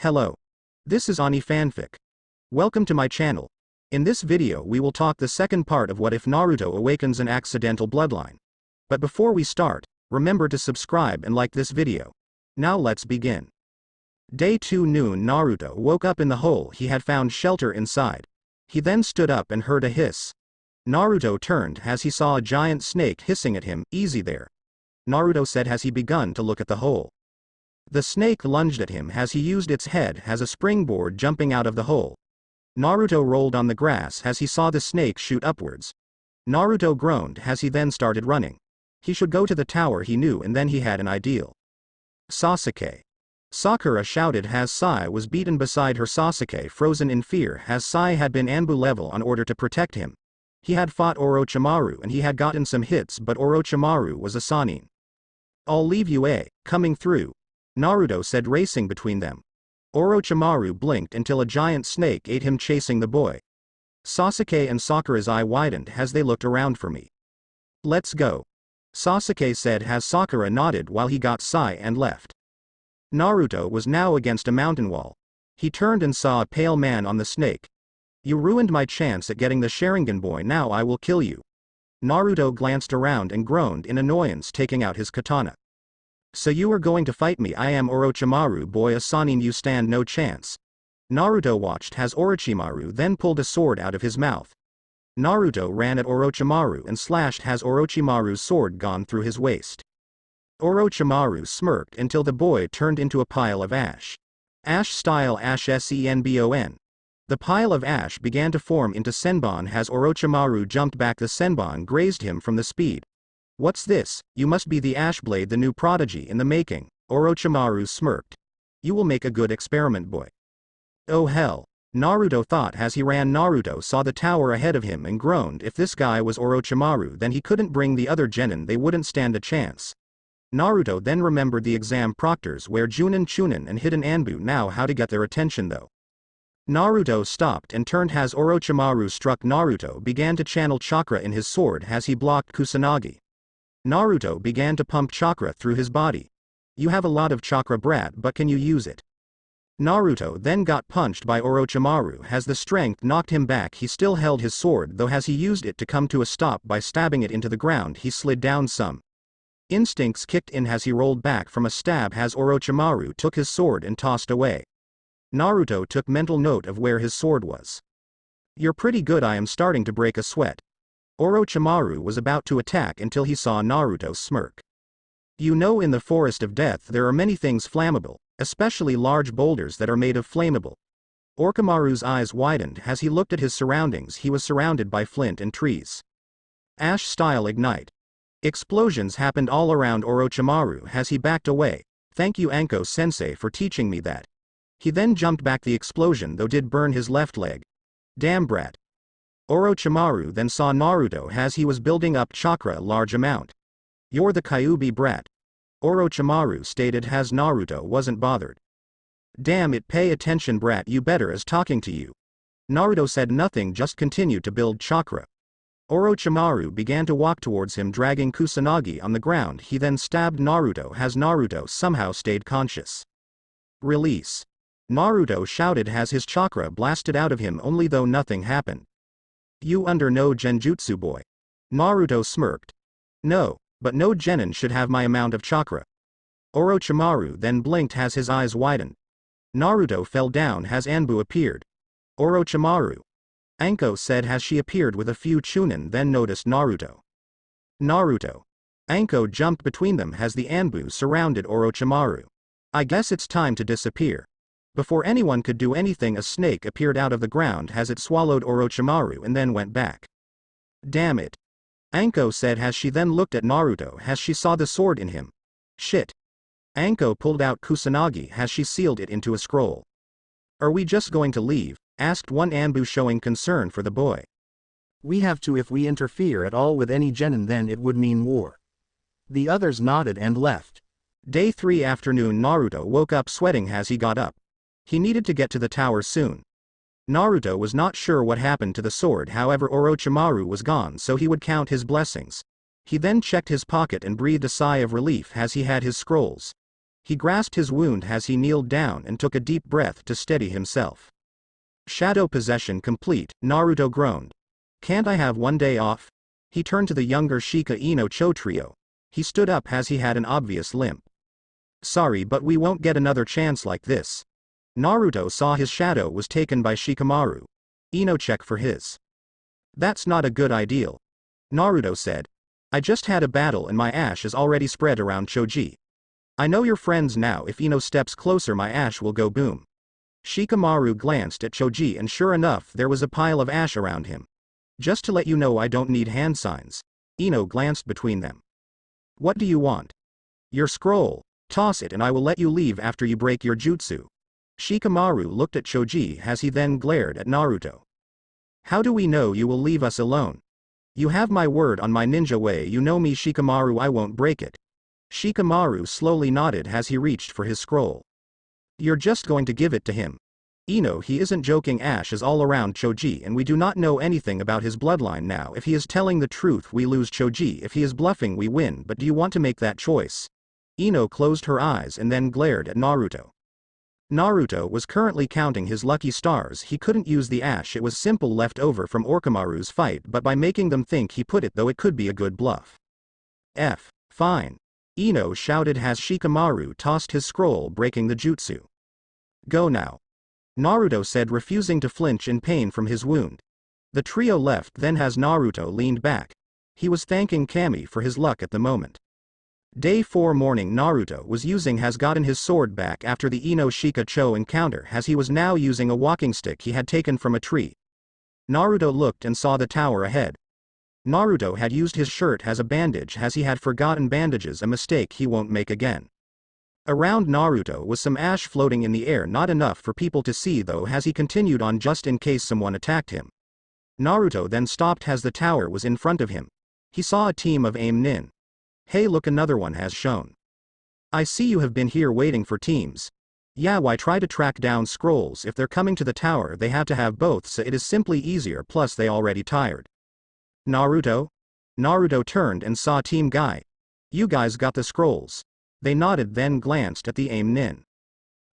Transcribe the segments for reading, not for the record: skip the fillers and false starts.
Hello. This is Ani Fanfic. Welcome to my channel. In this video we will talk the second part of what if Naruto awakens an accidental bloodline. But before we start, remember to subscribe and like this video. Now let's begin. Day 2 noon. Naruto woke up in the hole he had found shelter inside. He then stood up and heard a hiss. Naruto turned as he saw a giant snake hissing at him. Easy there, Naruto said as he began to look at the hole. The snake lunged at him as he used its head as a springboard, jumping out of the hole. Naruto rolled on the grass as he saw the snake shoot upwards. Naruto groaned as he then started running. He should go to the tower, he knew, and then he had an ideal. Sasuke. Sakura shouted as Sai was beaten beside her. Sasuke frozen in fear as Sai had been Anbu level on order to protect him. He had fought Orochimaru and he had gotten some hits, but Orochimaru was a Sannin. I'll leave you, coming through, Naruto said, racing between them. Orochimaru blinked until a giant snake ate him, chasing the boy. Sasuke and Sakura's eye widened as they looked around. For me. Let's go, Sasuke said as Sakura nodded while he got Sai and left. Naruto was now against a mountain wall. He turned and saw a pale man on the snake. You ruined my chance at getting the Sharingan, boy, now I will kill you. Naruto glanced around and groaned in annoyance, taking out his katana. So you are going to fight me? I am Orochimaru, boy, a Sannin, you stand no chance. Naruto watched as Orochimaru then pulled a sword out of his mouth. Naruto ran at Orochimaru and slashed as Orochimaru's sword gone through his waist. Orochimaru smirked until the boy turned into a pile of ash. Ash style ash senbon. The pile of ash began to form into senbon as Orochimaru jumped back. The senbon grazed him from the speed. What's this? You must be the ash blade, the new prodigy in the making, Orochimaru smirked. You will make a good experiment, boy. Oh hell, Naruto thought as he ran. Naruto saw the tower ahead of him and groaned. If this guy was Orochimaru, then he couldn't bring the other genin, they wouldn't stand a chance. Naruto then remembered the exam proctors where Junin, Chunin and Hidden Anbu. Now how to get their attention though. Naruto stopped and turned as Orochimaru struck. Naruto began to channel chakra in his sword as he blocked Kusanagi. Naruto began to pump chakra through his body. You have a lot of chakra, brat, but can you use it? Naruto then got punched by Orochimaru as the strength knocked him back. He still held his sword though as he used it to come to a stop by stabbing it into the ground. He slid down some. Instincts kicked in as he rolled back from a stab as Orochimaru took his sword and tossed away. Naruto took mental note of where his sword was. You're pretty good, I am starting to break a sweat. Orochimaru was about to attack until he saw Naruto smirk. You know, in the forest of death there are many things flammable, especially large boulders that are made of flammable. Orochimaru's eyes widened as he looked at his surroundings. He was surrounded by flint and trees. Ash style ignite. Explosions happened all around Orochimaru as he backed away. Thank you, Anko sensei, for teaching me that. He then jumped back. The explosion though did burn his left leg. Damn brat. Orochimaru then saw Naruto as he was building up chakra a large amount. You're the Kyuubi brat, Orochimaru stated as Naruto wasn't bothered. Damn it, pay attention brat, you better is talking to you. Naruto said nothing, just continued to build chakra. Orochimaru began to walk towards him, dragging Kusanagi on the ground. He then stabbed Naruto as Naruto somehow stayed conscious. Release. Naruto shouted as his chakra blasted out of him, only though nothing happened. You under no genjutsu, boy. Naruto smirked. No, but no genin should have my amount of chakra. Orochimaru then blinked as his eyes widened. Naruto fell down as Anbu appeared. Orochimaru, Anko said as she appeared with a few chunin, then noticed Naruto. Naruto. Anko jumped between them as the Anbu surrounded Orochimaru. I guess it's time to disappear. Before anyone could do anything, a snake appeared out of the ground as it swallowed Orochimaru and then went back. Damn it, Anko said as she then looked at Naruto as she saw the sword in him. Shit. Anko pulled out Kusanagi as she sealed it into a scroll. Are we just going to leave? Asked one Anbu, showing concern for the boy. We have to. If we interfere at all with any genin, then it would mean war. The others nodded and left. Day 3 afternoon. Naruto woke up sweating as he got up. He needed to get to the tower soon. Naruto was not sure what happened to the sword, however Orochimaru was gone, so he would count his blessings. He then checked his pocket and breathed a sigh of relief as he had his scrolls. He grasped his wound as he kneeled down and took a deep breath to steady himself. Shadow possession complete, Naruto groaned. Can't I have one day off? He turned to the younger Shika Ino Cho trio. He stood up as he had an obvious limp. Sorry, but we won't get another chance like this. Naruto saw his shadow was taken by Shikamaru. Ino check for his. That's not a good idea. Naruto said. I just had a battle and my ash is already spread around Choji. I know you're friends now, if Ino steps closer my ash will go boom. Shikamaru glanced at Choji and sure enough there was a pile of ash around him. Just to let you know I don't need hand signs. Ino glanced between them. What do you want? Your scroll. Toss it and I will let you leave after you break your jutsu. Shikamaru looked at Choji as he then glared at Naruto. How do we know you will leave us alone? You have my word on my ninja way, you know me Shikamaru, I won't break it. Shikamaru slowly nodded as he reached for his scroll. You're just going to give it to him. Ino, he isn't joking, ash is all around Choji and we do not know anything about his bloodline now. If he is telling the truth we lose Choji, if he is bluffing we win, but do you want to make that choice? Ino closed her eyes and then glared at Naruto. Naruto was currently counting his lucky stars. He couldn't use the ash, it was simple left over from Orochimaru's fight, but by making them think he put it, though it could be a good bluff. Fine. Ino shouted as Shikamaru tossed his scroll, breaking the jutsu. Go now. Naruto said, refusing to flinch in pain from his wound. The trio left then as Naruto leaned back. He was thanking Kami for his luck at the moment. Day 4 morning, Naruto was using has gotten his sword back after the Ino Shika Cho encounter, as he was now using a walking stick he had taken from a tree. Naruto looked and saw the tower ahead. Naruto had used his shirt as a bandage as he had forgotten bandages, a mistake he won't make again. Around Naruto was some ash floating in the air, not enough for people to see though, as he continued on just in case someone attacked him. Naruto then stopped as the tower was in front of him. He saw a team of aim nin. Hey look, another one has shown. I see you have been here waiting for teams. Yeah, why try to track down scrolls? If they're coming to the tower they have to have both, so it is simply easier, plus they already tired. Naruto? Naruto turned and saw Team Guy. You guys got the scrolls. They nodded then glanced at the aim nin.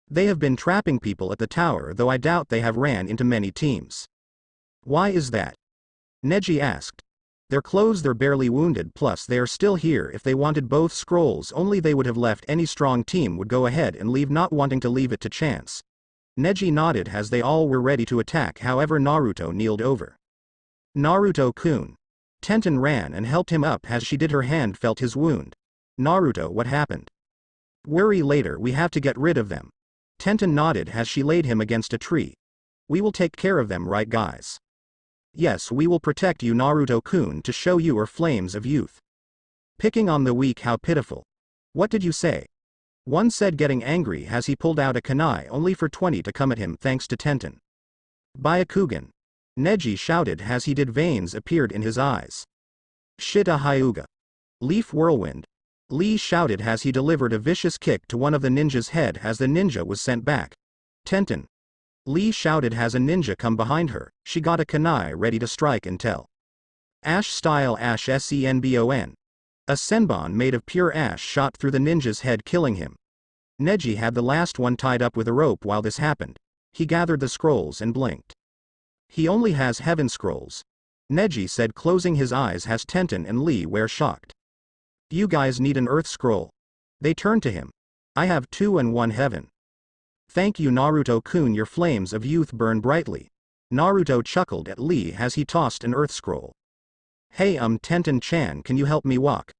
They have been trapping people at the tower, though I doubt they have ran into many teams. Why is that? Neji asked. Their clothes, they're barely wounded, plus they are still here. If they wanted both scrolls only they would have left, any strong team would go ahead and leave, not wanting to leave it to chance. Neji nodded as they all were ready to attack, however Naruto kneeled over. Naruto-kun. Tenten ran and helped him up as she did, her hand felt his wound. Naruto, what happened? Worry later, we have to get rid of them. Tenten nodded as she laid him against a tree. We will take care of them, right guys? Yes, we will protect you Naruto-kun, to show you our flames of youth. Picking on the weak, how pitiful. What did you say? One said, getting angry as he pulled out a kunai only for 20 to come at him thanks to Tenten. Byakugan. Neji shouted as he did, veins appeared in his eyes. Shita Hyuga. Leaf whirlwind. Lee shouted as he delivered a vicious kick to one of the ninja's head as the ninja was sent back. Tenten. Lee shouted as a ninja come behind her, she got a kunai ready to strike and tell. Ash style ash senbon. A senbon made of pure ash shot through the ninja's head, killing him. Neji had the last one tied up with a rope while this happened. He gathered the scrolls and blinked. He only has heaven scrolls. Neji said, closing his eyes as Tenten and Lee were shocked. You guys need an earth scroll. They turned to him. I have 2 and 1 heaven. Thank you Naruto-kun, your flames of youth burn brightly. Naruto chuckled at Lee as he tossed an earth scroll. Hey Tenten-chan, can you help me walk?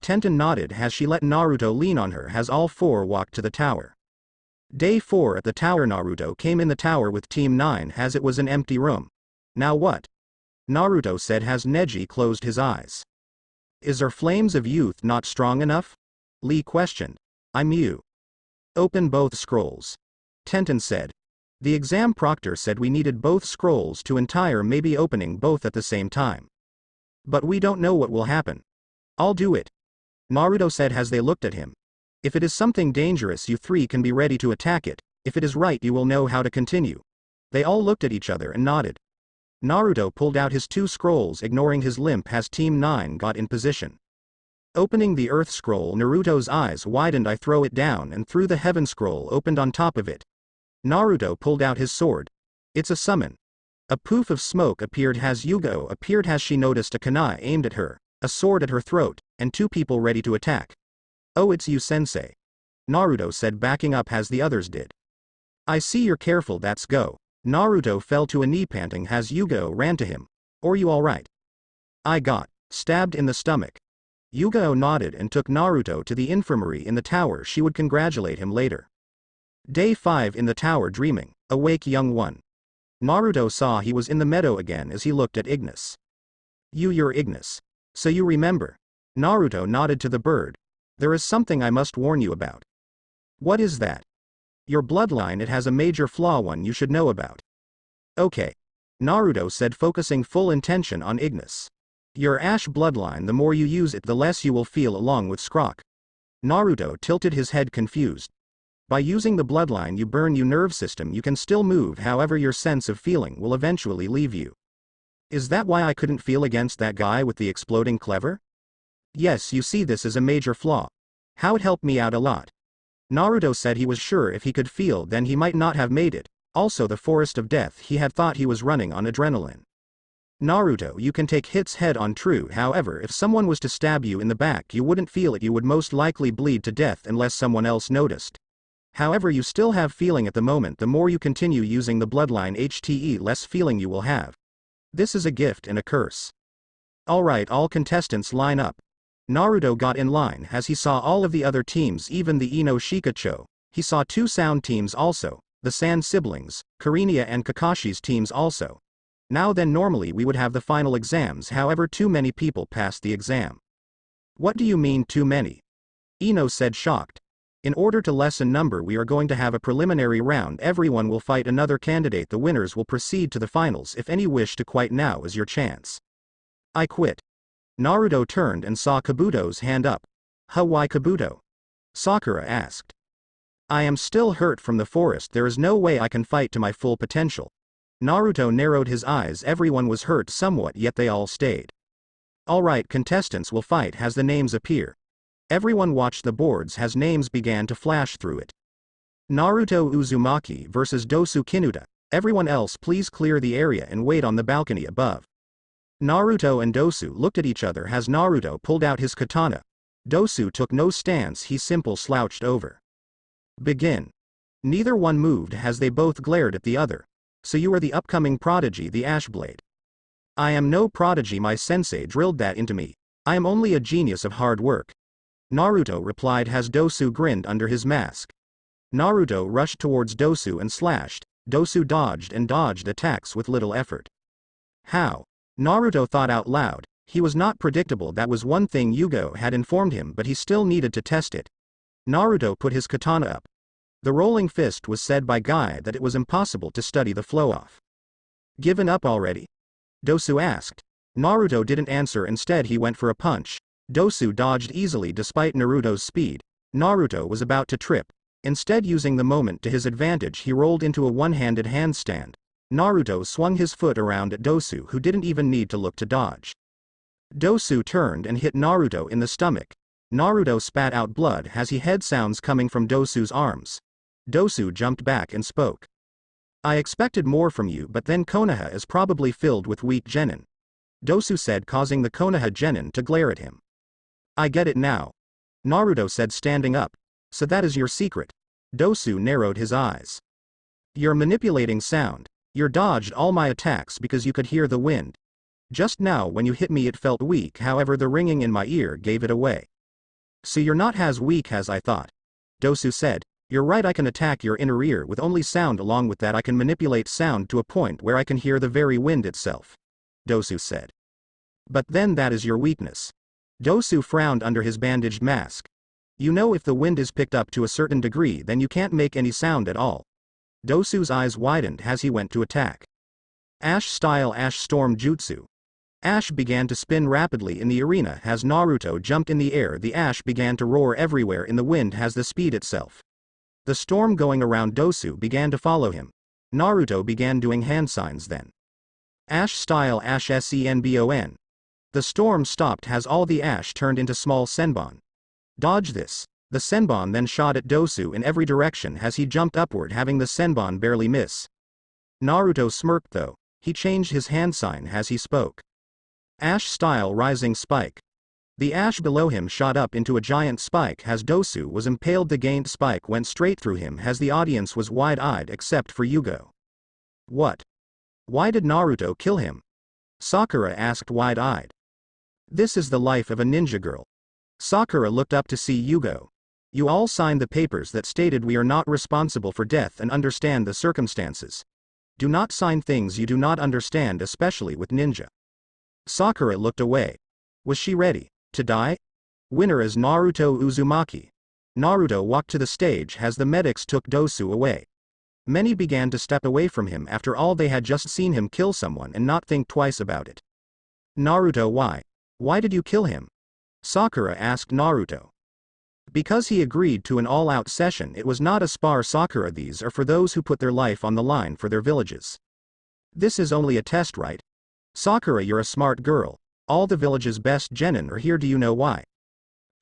Tenten nodded as she let Naruto lean on her as all 4 walked to the tower. Day 4 at the tower. Naruto came in the tower with Team 9 as it was an empty room. Now what? Naruto said as Neji closed his eyes. Is our flames of youth not strong enough? Lee questioned. I'm you. Open both scrolls. Tenten said. The exam proctor said we needed both scrolls to entire, maybe opening both at the same time. But we don't know what will happen. I'll do it. Naruto said as they looked at him. If it is something dangerous you 3 can be ready to attack it, if it is right you will know how to continue. They all looked at each other and nodded. Naruto pulled out his 2 scrolls, ignoring his limp as Team 9 got in position. Opening the Earth Scroll, Naruto's eyes widened. I throw it down, and through the Heaven Scroll opened on top of it. Naruto pulled out his sword. It's a summon. A poof of smoke appeared as Yugo appeared as she noticed a kunai aimed at her, a sword at her throat, and two people ready to attack. Oh, it's you, sensei. Naruto said, backing up as the others did. I see you're careful, let's go. Naruto fell to a knee, panting as Yugo ran to him. Are you alright? I got stabbed in the stomach. Yugo nodded and took Naruto to the infirmary in the tower. She would congratulate him later. Day 5 in the tower. Dreaming. Awake, young one. Naruto saw he was in the meadow again as he looked at Ignis. You're Ignis. So you remember. Naruto nodded to the bird. There is something I must warn you about. What is that? Your bloodline, it has a major flaw, one you should know about. Okay. Naruto said, focusing full intention on Ignis. Your Ash bloodline, the more you use it the less you will feel, along with Scrock. Naruto tilted his head, confused. By using the bloodline you burn your nerve system. You can still move, however your sense of feeling will eventually leave you. Is that why I couldn't feel against that guy with the exploding cleaver? Yes, you see, this is a major flaw. How it helped me out a lot. Naruto said he was sure if he could feel then he might not have made it. Also the forest of death, he had thought he was running on adrenaline. Naruto, you can take hits head on, true, however if someone was to stab you in the back you wouldn't feel it, you would most likely bleed to death unless someone else noticed. However you still have feeling at the moment. The more you continue using the bloodline HTE less feeling you will have. This is a gift and a curse. Alright, all contestants line up. Naruto got in line as he saw all of the other teams, even the Ino Shikacho. He saw two sound teams also, the Sand siblings, Kurinia and Kakashi's teams also. Now then, normally we would have the final exams, however too many people passed the exam. What do you mean too many? Ino said, shocked. In order to lessen number we are going to have a preliminary round. Everyone will fight another candidate. The winners will proceed to the finals. If any wish to quit, now is your chance. I quit. Naruto turned and saw Kabuto's hand up. Why Kabuto? Sakura asked. I am still hurt from the forest. There is no way I can fight to my full potential. Naruto narrowed his eyes. Everyone was hurt somewhat, yet they all stayed. Alright, contestants will fight as the names appear. Everyone watched the boards as names began to flash through it. Naruto Uzumaki versus Dosu Kinuta. Everyone else please clear the area and wait on the balcony above. Naruto and Dosu looked at each other as Naruto pulled out his katana. Dosu took no stance, he simply slouched over. Begin. Neither one moved as they both glared at the other. So you are the upcoming prodigy, the Ashblade. I am no prodigy, my sensei drilled that into me. I am only a genius of hard work. Naruto replied as Dosu grinned under his mask. Naruto rushed towards Dosu and slashed. Dosu dodged and dodged attacks with little effort. How? Naruto thought out loud. He was not predictable, that was one thing Yugo had informed him, but he still needed to test it. Naruto put his katana up. The rolling fist was said by Guy that it was impossible to study the flow off. Given up already? Dosu asked. Naruto didn't answer, instead he went for a punch. Dosu dodged easily despite Naruto's speed. Naruto was about to trip. Instead, using the moment to his advantage, he rolled into a one-handed handstand. Naruto swung his foot around at Dosu, who didn't even need to look to dodge. Dosu turned and hit Naruto in the stomach. Naruto spat out blood as he heard sounds coming from Dosu's arms. Dosu jumped back and spoke. I expected more from you, but then Konoha is probably filled with weak genin. Dosu said, causing the Konoha genin to glare at him. I get it now. Naruto said, standing up. So that is your secret. Dosu narrowed his eyes. You're manipulating sound. You dodged all my attacks because you could hear the wind. Just now when you hit me it felt weak, however the ringing in my ear gave it away. So you're not as weak as I thought. Dosu said, you're right, I can attack your inner ear with only sound. Along with that I can manipulate sound to a point where I can hear the very wind itself. Dosu said. But then that is your weakness. Dosu frowned under his bandaged mask. You know, if the wind is picked up to a certain degree then you can't make any sound at all. Dosu's eyes widened as he went to attack. Ash style Ash Storm Jutsu. Ash began to spin rapidly in the arena as Naruto jumped in the air. The ash began to roar everywhere in the wind as the speed itself. The storm going around Dosu began to follow him. Naruto began doing hand signs then. Ash style Ash Senbon. The storm stopped as all the ash turned into small senbon. Dodge this. The senbon then shot at Dosu in every direction as he jumped upward, having the senbon barely miss. Naruto smirked though. He changed his hand sign as he spoke. Ash style rising spike. The ash below him shot up into a giant spike as Dosu was impaled. The gained spike went straight through him as the audience was wide-eyed except for Yugo. What? Why did Naruto kill him? Sakura asked wide-eyed. This is the life of a ninja girl. Sakura looked up to see Yugo. You all signed the papers that stated we are not responsible for death and understand the circumstances. Do not sign things you do not understand, especially with ninja. Sakura looked away. Was she ready to die? Winner is Naruto Uzumaki. Naruto walked to the stage as the medics took Dosu away. Many began to step away from him after all they had just seen him kill someone and not think twice about it. Naruto, why? Why did you kill him? Sakura asked Naruto. Because he agreed to an all-out session. It was not a spar, Sakura. These are for those who put their life on the line for their villages. This is only a test, right? Sakura, you're a smart girl. All the village's best genin are here. Do you know why?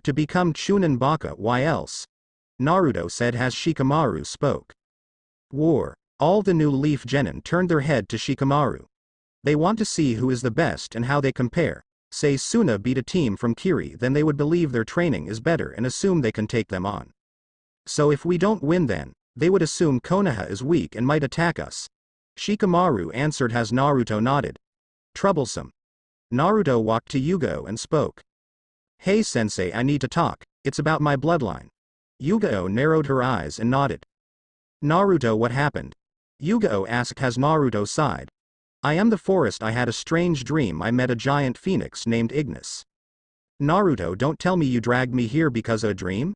To become Chunin Baka. Why else? Naruto said as Shikamaru spoke. War. All the new leaf genin turned their head to Shikamaru. They want to see who is the best and how they compare. Say Suna beat a team from Kiri, then they would believe their training is better and assume they can take them on. So if we don't win, then they would assume Konoha is weak and might attack us. Shikamaru answered as Naruto nodded. Troublesome. Naruto walked to Yugo and spoke. Hey sensei, I need to talk. It's about my bloodline. Yugo narrowed her eyes and nodded. Naruto, what happened? Yugo asked as Naruto sighed. I am the forest. I had a strange dream. I met a giant phoenix named Ignis. Naruto, don't tell me you dragged me here because of a dream?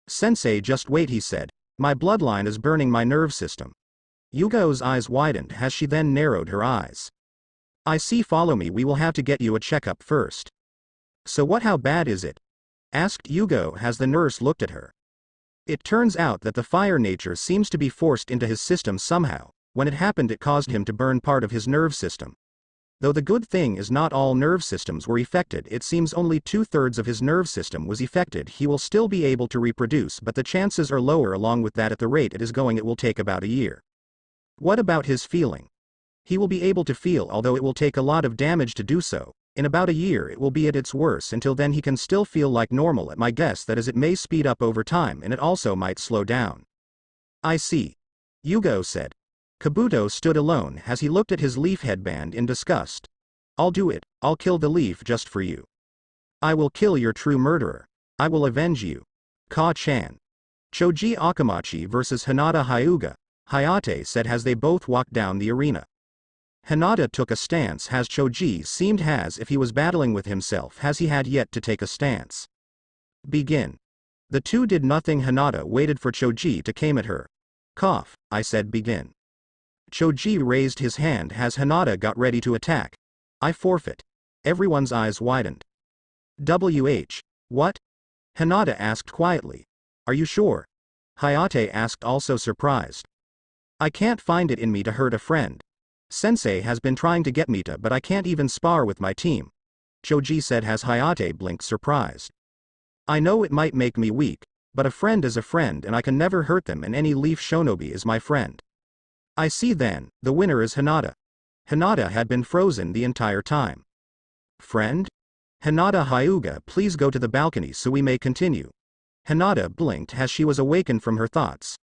Sensei, just wait, he said. My bloodline is burning my nerve system. Yugo's eyes widened as she then narrowed her eyes. I see, follow me, we will have to get you a checkup first. So what, how bad is it? Asked Yugo as the nurse looked at her. It turns out that the fire nature seems to be forced into his system somehow. When it happened, it caused him to burn part of his nerve system. Though the good thing is not all nerve systems were affected, it seems only 2/3 of his nerve system was affected. He will still be able to reproduce, but the chances are lower. Along with that, at the rate it is going, it will take about a year. What about his feeling? He will be able to feel, although it will take a lot of damage to do so. In about a year it will be at its worst. Until then he can still feel like normal. At my guess that is, it may speed up over time and it also might slow down. I see. Yugo said. Kabuto stood alone as he looked at his leaf headband in disgust. I'll do it. I'll kill the leaf just for you. I will kill your true murderer. I will avenge you. Ka-chan. Choji Akamachi vs Hinata Hyuga, Hayate said as they both walked down the arena. Hinata took a stance as Choji seemed as if he was battling with himself as he had yet to take a stance. Begin. The two did nothing. Hinata waited for Choji to came at her. Cough, I said begin. Choji raised his hand as Hinata got ready to attack. I forfeit. Everyone's eyes widened. WH. What? Hinata asked quietly. Are you sure? Hayate asked, also surprised. I can't find it in me to hurt a friend. Sensei has been trying to get me to, but I can't even spar with my team. Choji said as Hayate blinked surprised. I know it might make me weak, but a friend is a friend and I can never hurt them, and any leaf shinobi is my friend. I see then, the winner is Hinata. Hinata had been frozen the entire time. Friend? Hinata Hyuga, please go to the balcony so we may continue. Hinata blinked as she was awakened from her thoughts.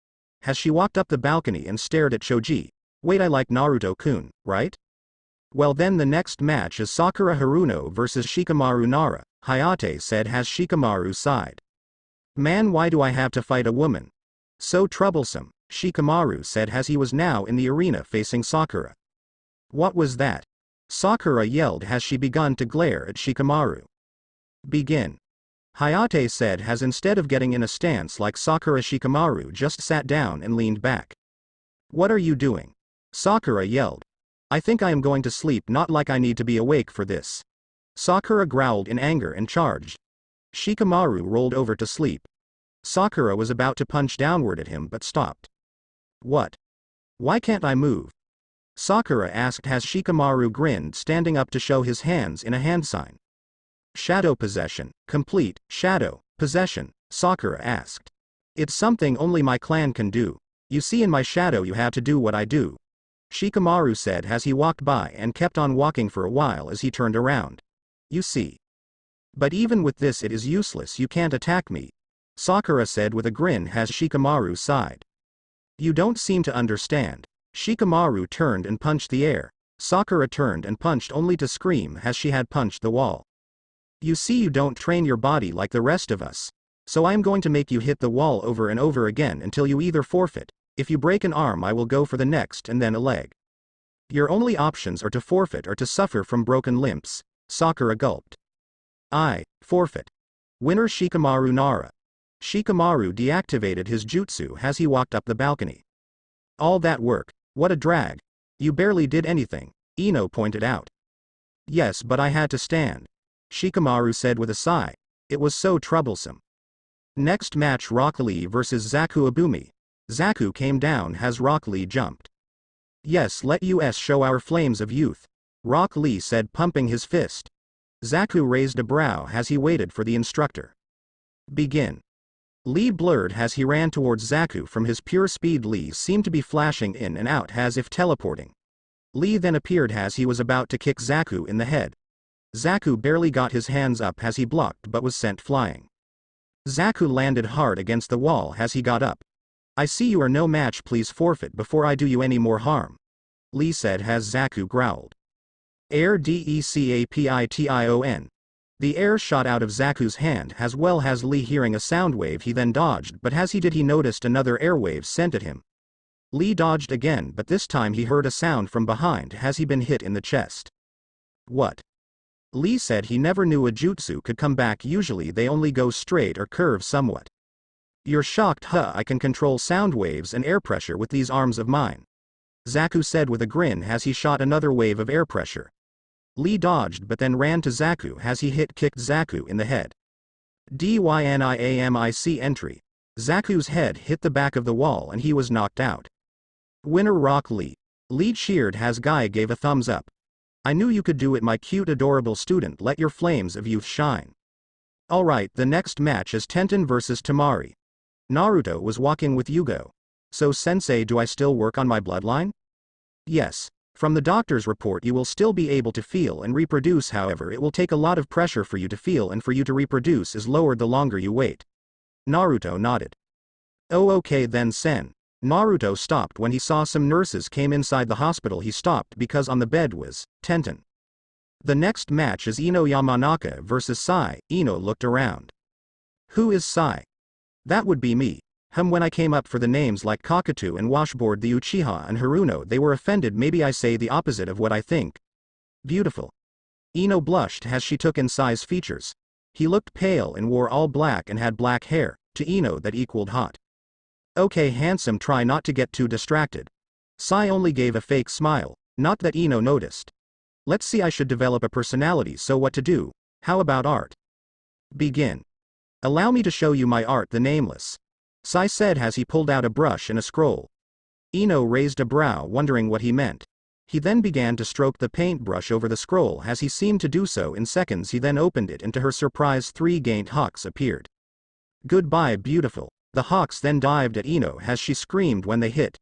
As she walked up the balcony and stared at Choji. Wait, I like Naruto-kun, right? Well then the next match is Sakura Haruno vs Shikamaru Nara, Hayate said as Shikamaru sighed. Man, why do I have to fight a woman? So troublesome, Shikamaru said as he was now in the arena facing Sakura. What was that? Sakura yelled as she begun to glare at Shikamaru. Begin. Hayate said as instead of getting in a stance like Sakura, Shikamaru just sat down and leaned back. What are you doing? Sakura yelled. I think I am going to sleep, not like I need to be awake for this. Sakura growled in anger and charged. Shikamaru rolled over to sleep. Sakura was about to punch downward at him but stopped. What? Why can't I move? Sakura asked as Shikamaru grinned, standing up to show his hands in a hand sign. Shadow possession, complete, shadow, possession, Sakura asked. It's something only my clan can do. You see, in my shadow you have to do what I do, Shikamaru said as he walked by and kept on walking for a while as he turned around. You see. But even with this it is useless, you can't attack me, Sakura said with a grin as Shikamaru sighed. You don't seem to understand. Shikamaru turned and punched the air. Sakura turned and punched only to scream as she had punched the wall. You see, you don't train your body like the rest of us. So I am going to make you hit the wall over and over again until you either forfeit. If you break an arm I will go for the next and then a leg. Your only options are to forfeit or to suffer from broken limbs, Sakura gulped. I forfeit. Winner Shikamaru Nara. Shikamaru deactivated his jutsu as he walked up the balcony. All that work, what a drag. You barely did anything, Ino pointed out. Yes, but I had to stand, Shikamaru said with a sigh. It was so troublesome. Next match, Rock Lee vs Zaku Abumi. Zaku came down as Rock Lee jumped. Yes, let us show our flames of youth, Rock Lee said, pumping his fist. Zaku raised a brow as he waited for the instructor. Begin. Lee blurred as he ran towards Zaku from his pure speed. Lee seemed to be flashing in and out as if teleporting. Lee then appeared as he was about to kick Zaku in the head. Zaku barely got his hands up as he blocked but was sent flying. Zaku landed hard against the wall as he got up. I see you are no match, please forfeit before I do you any more harm, Lee said as Zaku growled. Air decapition. The air shot out of Zaku's hand as well as Lee hearing a sound wave. He then dodged, but as he did he noticed another air wave sent at him. Lee dodged again, but this time he heard a sound from behind as he been hit in the chest. What? Lee said he never knew a jutsu could come back, usually they only go straight or curve somewhat. You're shocked, huh? I can control sound waves and air pressure with these arms of mine, Zaku said with a grin as he shot another wave of air pressure. Lee dodged but then ran to Zaku as he kicked Zaku in the head. Dynamic entry. Zaku's head hit the back of the wall and he was knocked out. Winner Rock Lee. Lee cheered as Guy gave a thumbs up. I knew you could do it, my cute adorable student, let your flames of youth shine. Alright, the next match is Tenten vs Tamari. Naruto was walking with Yugo. So sensei, do I still work on my bloodline? Yes. From the doctor's report you will still be able to feel and reproduce, however it will take a lot of pressure for you to feel and for you to reproduce is lowered the longer you wait. Naruto nodded. Oh okay then Sen. Naruto stopped when he saw some nurses came inside the hospital. He stopped because on the bed was Tenten. The next match is Ino Yamanaka vs Sai. Ino looked around. Who is Sai? That would be me. When I came up for the names like Kakuto and Washboard the Uchiha and Haruno, they were offended. Maybe I say the opposite of what I think. Beautiful. Ino blushed as she took in Sai's features. He looked pale and wore all black and had black hair. To Ino that equaled hot. Okay handsome, try not to get too distracted. Sai only gave a fake smile, not that Ino noticed. Let's see, I should develop a personality, so what to do? How about art? Begin. Allow me to show you my art, the nameless, Sai said as he pulled out a brush and a scroll. Ino raised a brow, wondering what he meant. He then began to stroke the paintbrush over the scroll. As he seemed to do so in seconds, he then opened it and to her surprise 3 gained hawks appeared. Goodbye beautiful. The hawks then dived at Ino as she screamed when they hit.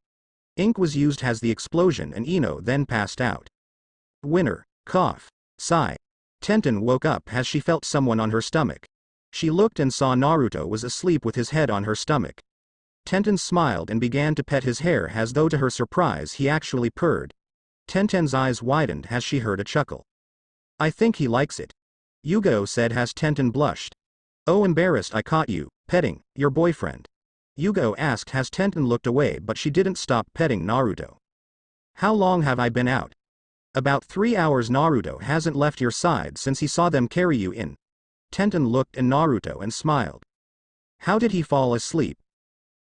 Ink was used as the explosion and Ino then passed out. Winner. Cough. Sigh. Tenten woke up as she felt someone on her stomach. She looked and saw Naruto was asleep with his head on her stomach. Tenten smiled and began to pet his hair as though to her surprise he actually purred. Tenten's eyes widened as she heard a chuckle. I think he likes it, Yugo said as Tenten blushed. Oh embarrassed, I caught you petting your boyfriend, Yugo asked as Tenten looked away, but she didn't stop petting Naruto. How long have I been out? About 3 hours. Naruto hasn't left your side since he saw them carry you in. Tenten looked at Naruto and smiled. How did he fall asleep?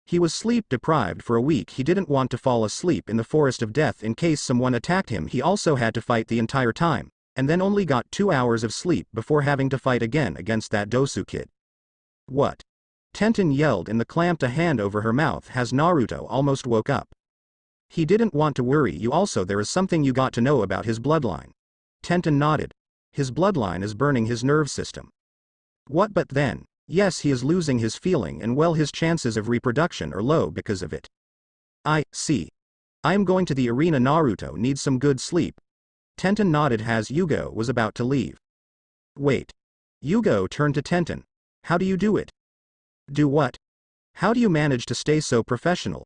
He was sleep deprived for a week. He didn't want to fall asleep in the forest of death in case someone attacked him. He also had to fight the entire time, and then only got 2 hours of sleep before having to fight again against that Dosu kid. What? Tenten yelled and clamped a hand over her mouth as Naruto almost woke up. He didn't want to worry you. Also there is something you got to know about his bloodline. Tenten nodded. His bloodline is burning his nerve system. What but then? Yes, he is losing his feeling and well his chances of reproduction are low because of it. I see. I am going to the arena. Naruto needs some good sleep. Tenten nodded as Yugo was about to leave. Wait. Yugo turned to Tenten. How do you do it? Do what? How do you manage to stay so professional?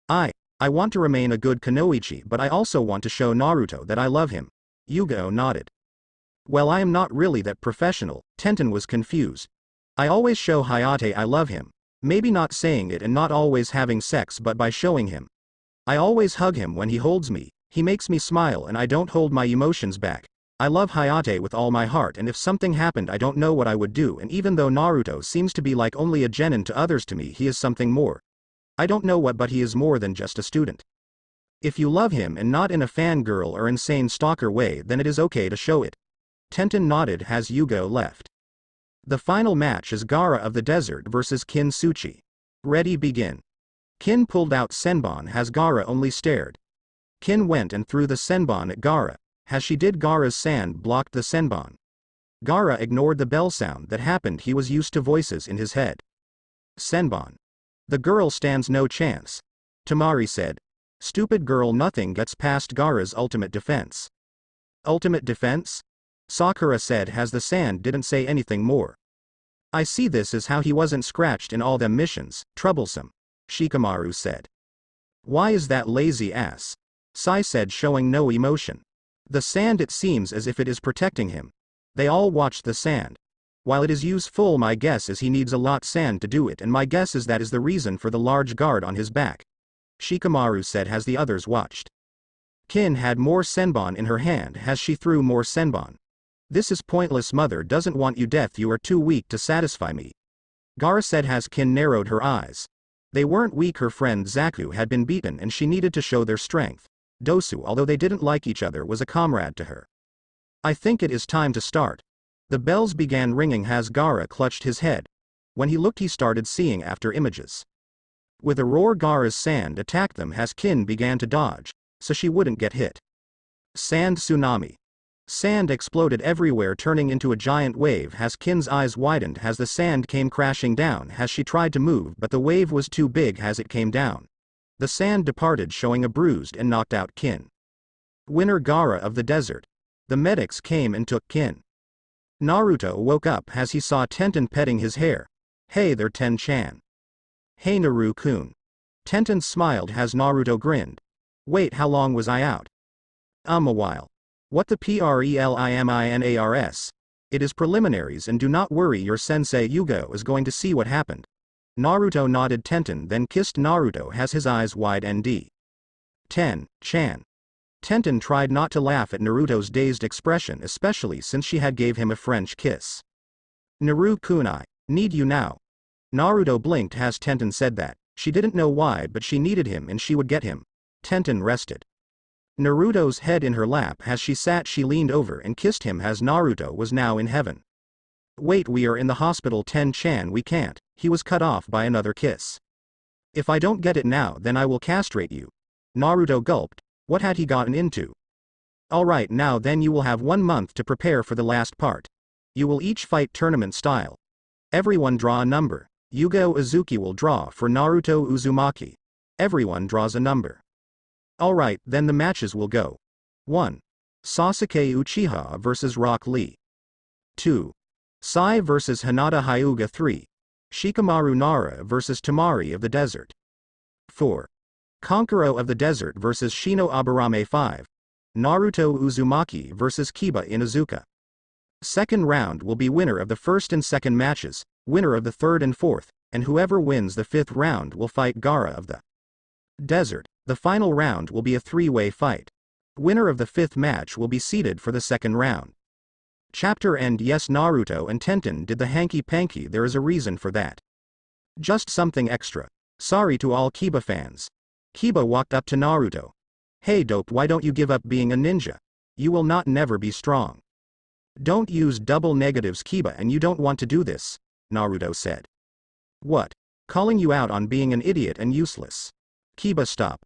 I want to remain a good kunoichi, but I also want to show Naruto that I love him. Yugo nodded. Well, I am not really that professional. Tenten was confused. I always show Hayate I love him. Maybe not saying it and not always having sex, but by showing him. I always hug him when he holds me. He makes me smile and I don't hold my emotions back. I love Hayate with all my heart, and if something happened I don't know what I would do, and even though Naruto seems to be like only a genin to others, to me he is something more. I don't know what, but he is more than just a student. If you love him and not in a fangirl or insane stalker way, then it is okay to show it. Tenten nodded as Yugo left. The final match is Gaara of the Desert versus Kin Suchi. Ready, begin. Kin pulled out Senbon as Gaara only stared. Kin went and threw the Senbon at Gaara. As she did, Gaara's sand blocked the Senbon. Gaara ignored the bell sound that happened. He was used to voices in his head. Senbon. The girl stands no chance. Temari said. Stupid girl, nothing gets past Gaara's ultimate defense. Ultimate defense? Sakura said as the sand didn't say anything more. I see, this is how he wasn't scratched in all them missions. Troublesome. Shikamaru said. Why is that lazy ass? Sai said, showing no emotion. The sand, it seems as if it is protecting him. They all watched the sand. While it is useful, my guess is he needs a lot sand to do it, and my guess is that is the reason for the large guard on his back. Shikamaru said as the others watched. Kin had more senbon in her hand as she threw more senbon. This is pointless, mother doesn't want you death, you are too weak to satisfy me. Gaara said as Kin narrowed her eyes. They weren't weak, her friend Zaku had been beaten and she needed to show their strength. Dosu, although they didn't like each other, was a comrade to her. I think it is time to start. The bells began ringing as Gaara clutched his head. When he looked, he started seeing after images. With a roar, Gaara's sand attacked them as Kin began to dodge, so she wouldn't get hit. Sand tsunami. Sand exploded everywhere, turning into a giant wave as Kin's eyes widened as the sand came crashing down as she tried to move, but the wave was too big as it came down. The sand departed, showing a bruised and knocked out Kin. Winner, Gaara of the Desert. The medics came and took Kin. Naruto woke up as he saw Tenten petting his hair. Hey there, Ten-chan. Hey Naru-kun. Tenten smiled as Naruto grinned. Wait, how long was I out? A while. What the preliminars? It is preliminaries, and do not worry, your sensei Yugo is going to see what happened. Naruto nodded. Tenten then kissed Naruto as his eyes wide nd. Ten-chan. Tenten tried not to laugh at Naruto's dazed expression, especially since she had gave him a French kiss. Naru-kun, I need you now. Naruto blinked as Tenten said that. She didn't know why, but she needed him and she would get him. Tenten rested Naruto's head in her lap as she sat. She leaned over and kissed him as Naruto was now in heaven. Wait, we are in the hospital, Ten-chan, we can't. He was cut off by another kiss. If I don't get it now, then I will castrate you. Naruto gulped. What had he gotten into? Alright, now then you will have 1 month to prepare for the last part. You will each fight tournament style. Everyone draw a number. Yugo Uzuki will draw for Naruto Uzumaki. Everyone draws a number. Alright, then the matches will go. 1. Sasuke Uchiha vs Rock Lee. 2. Sai vs Hinata Hyuga. 3. Shikamaru Nara vs Temari of the Desert. 4. Konkuro of the Desert vs Shino Aburame. 5. Naruto Uzumaki vs Kiba Inuzuka. Second round will be winner of the first and second matches, winner of the third and fourth, and whoever wins the fifth round will fight Gaara of the Desert. The final round will be a 3-way fight. Winner of the fifth match will be seeded for the second round. Chapter end. Yes, Naruto and Tenten did the hanky-panky. There is a reason for that. Just something extra. Sorry to all Kiba fans. Kiba walked up to Naruto. Hey dope, why don't you give up being a ninja? You will not never be strong. Don't use double negatives, Kiba, and you don't want to do this, Naruto said. What? Calling you out on being an idiot and useless. Kiba, stop.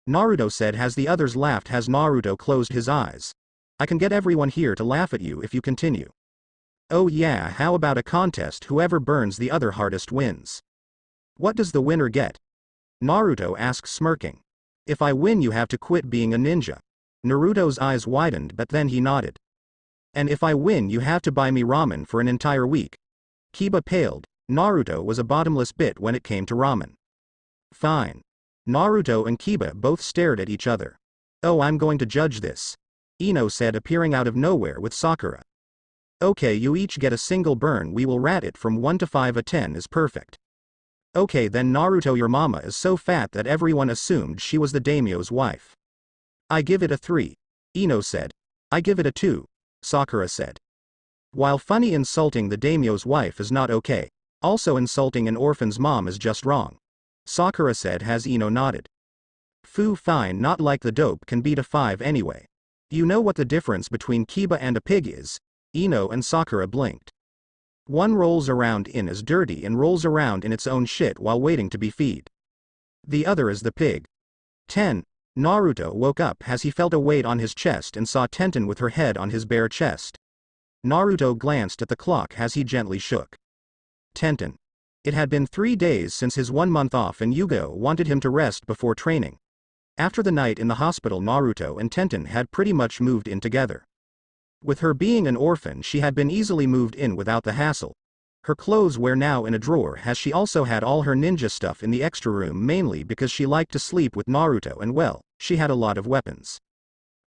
Naruto said as the others laughed as Naruto closed his eyes. I can get everyone here to laugh at you if you continue. Oh yeah, how about a contest, whoever burns the other hardest wins? What does the winner get? Naruto asks, smirking. If I win you have to quit being a ninja. Naruto's eyes widened, but then he nodded. And if I win you have to buy me ramen for an entire week. Kiba paled. Naruto was a bottomless pit when it came to ramen. Fine. Naruto and Kiba both stared at each other. Oh, I'm going to judge this. Ino said, appearing out of nowhere with Sakura. Okay, you each get a single burn. We will rate it from 1 to 5. A 10 is perfect. Okay then, Naruto, your mama is so fat that everyone assumed she was the daimyo's wife. I give it a 3. Ino said. I give it a 2. Sakura said. While funny, insulting the daimyo's wife is not okay. Also insulting an orphan's mom is just wrong. Sakura said as Ino nodded. Foo, fine, not like the dope can beat a 5 anyway. You know what the difference between Kiba and a pig is? Ino and Sakura blinked. One rolls around in as dirty and rolls around in its own shit while waiting to be fed. The other is the pig. 10. Naruto woke up as he felt a weight on his chest and saw Tenten with her head on his bare chest. Naruto glanced at the clock as he gently shook. Tenten. It had been 3 days since his 1 month off and Yugo wanted him to rest before training. After the night in the hospital, Naruto and Tenten had pretty much moved in together. With her being an orphan, she had been easily moved in without the hassle. Her clothes were now in a drawer as she also had all her ninja stuff in the extra room, mainly because she liked to sleep with Naruto and well, she had a lot of weapons.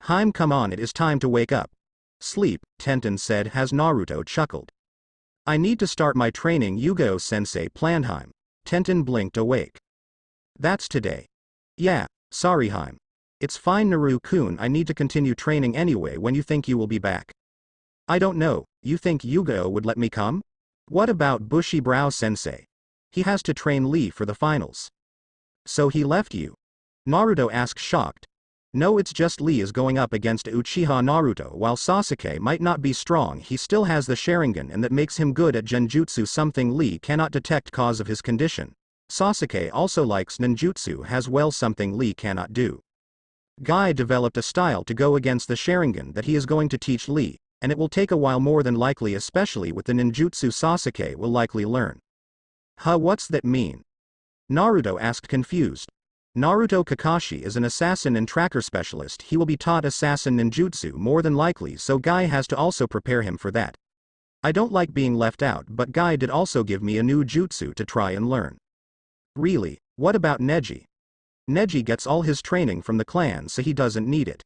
Haim, come on, it is time to wake up. Sleep, Tenten said as Naruto chuckled. I need to start my training, Yugo-sensei planned. Haim. Tenten blinked awake. That's today. Yeah, sorry Haim. It's fine Naru-kun, I need to continue training anyway. When you think you will be back? I don't know, you think Yugo would let me come? What about Bushy Brow Sensei? He has to train Lee for the finals. So he left you? Naruto asked, shocked. No, it's just Lee is going up against Uchiha Naruto. While Sasuke might not be strong, he still has the Sharingan and that makes him good at genjutsu, something Lee cannot detect cause of his condition. Sasuke also likes ninjutsu as well, something Lee cannot do. Guy developed a style to go against the Sharingan that he is going to teach Lee, and it will take a while, more than likely, especially with the ninjutsu Sasuke will likely learn. Huh, what's that mean? Naruto asked, confused. Naruto Kakashi is an assassin and tracker specialist. He will be taught assassin ninjutsu more than likely, so Guy has to also prepare him for that. I don't like being left out, but Guy did also give me a new jutsu to try and learn. Really? What about Neji? Neji gets all his training from the clan, so he doesn't need it.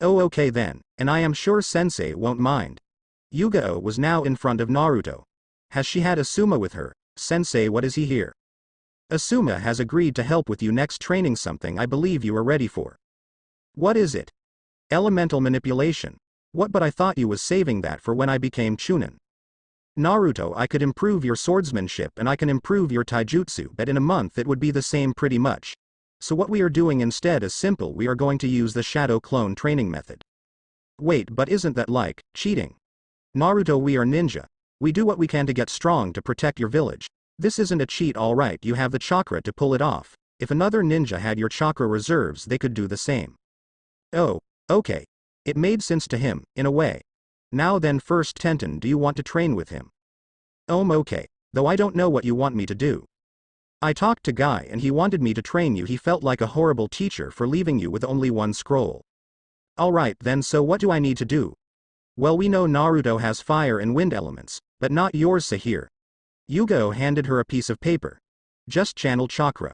Oh okay then, and I am sure Sensei won't mind. Yugo was now in front of Naruto. Has she had Asuma with her? Sensei, what is he here? Asuma has agreed to help with you next training, something I believe you are ready for. What is it? Elemental manipulation. What, but I thought you was saving that for when I became Chunin. Naruto, I could improve your swordsmanship and I can improve your taijutsu, but in a month it would be the same pretty much. So what we are doing instead is simple, we are going to use the shadow clone training method. Wait, but isn't that like cheating? Naruto, we are ninja. We do what we can to get strong to protect your village. This isn't a cheat, alright, you have the chakra to pull it off. If another ninja had your chakra reserves, they could do the same. Oh, okay. It made sense to him, in a way. Now then, first Tenten, do you want to train with him? Okay. Though I don't know what you want me to do. I talked to Guy and he wanted me to train you. He felt like a horrible teacher for leaving you with only 1 scroll. Alright then, so what do I need to do? Well, we know Naruto has fire and wind elements, but not yours, Sahir. Yugo handed her a piece of paper. Just channel chakra.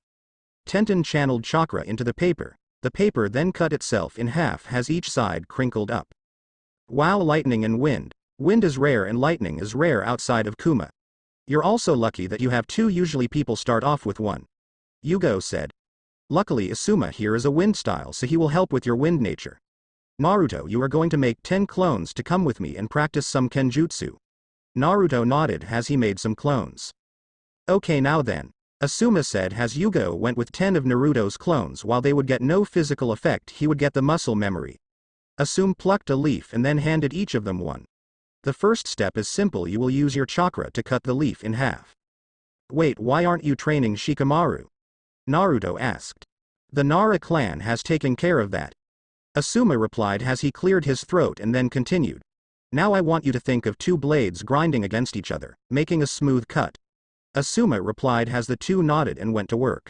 Tenten channeled chakra into the paper. The paper then cut itself in half as each side crinkled up. Wow, lightning and wind. Wind is rare and lightning is rare outside of Kuma. You're also lucky that you have 2, usually people start off with 1. Yugo said. Luckily Asuma here is a wind style, so he will help with your wind nature. Naruto, you are going to make 10 clones to come with me and practice some kenjutsu. Naruto nodded as he made some clones. Okay now then. Asuma said as Yugo went with 10 of Naruto's clones. While they would get no physical effect, he would get the muscle memory. Asuma plucked a leaf and then handed each of them 1. The first step is simple, you will use your chakra to cut the leaf in half. Wait, why aren't you training Shikamaru? Naruto asked. The Nara clan has taken care of that. Asuma replied as he cleared his throat and then continued. Now I want you to think of two blades grinding against each other, making a smooth cut. Asuma replied as the two nodded and went to work.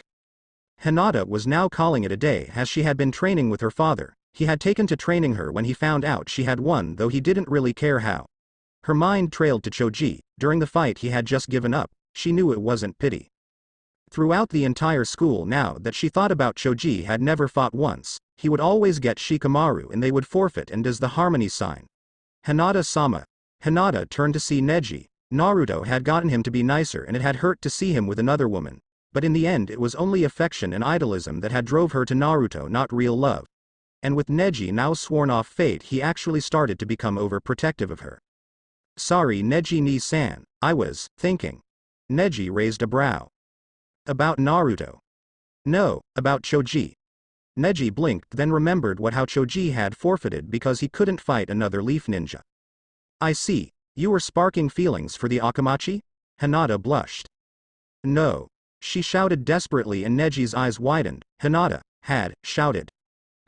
Hinata was now calling it a day as she had been training with her father. He had taken to training her when he found out she had won, though he didn't really care how. Her mind trailed to Choji. During the fight he had just given up. She knew it wasn't pity. Throughout the entire school, now that she thought about, Choji had never fought once. He would always get Shikamaru and they would forfeit and does the harmony sign. Hinata-sama. Hinata turned to see Neji. Naruto had gotten him to be nicer and it had hurt to see him with another woman. But in the end it was only affection and idolism that had drove her to Naruto, not real love. And with Neji now sworn off fate, he actually started to become overprotective of her. Sorry Neji-ni-san, I was thinking. Neji raised a brow. About Naruto? No, about Choji. Neji blinked, then remembered how Choji had forfeited because he couldn't fight another leaf ninja. I see, you were sparking feelings for the Akamachi? Hinata blushed. No. She shouted desperately and Neji's eyes widened. Hinata had shouted.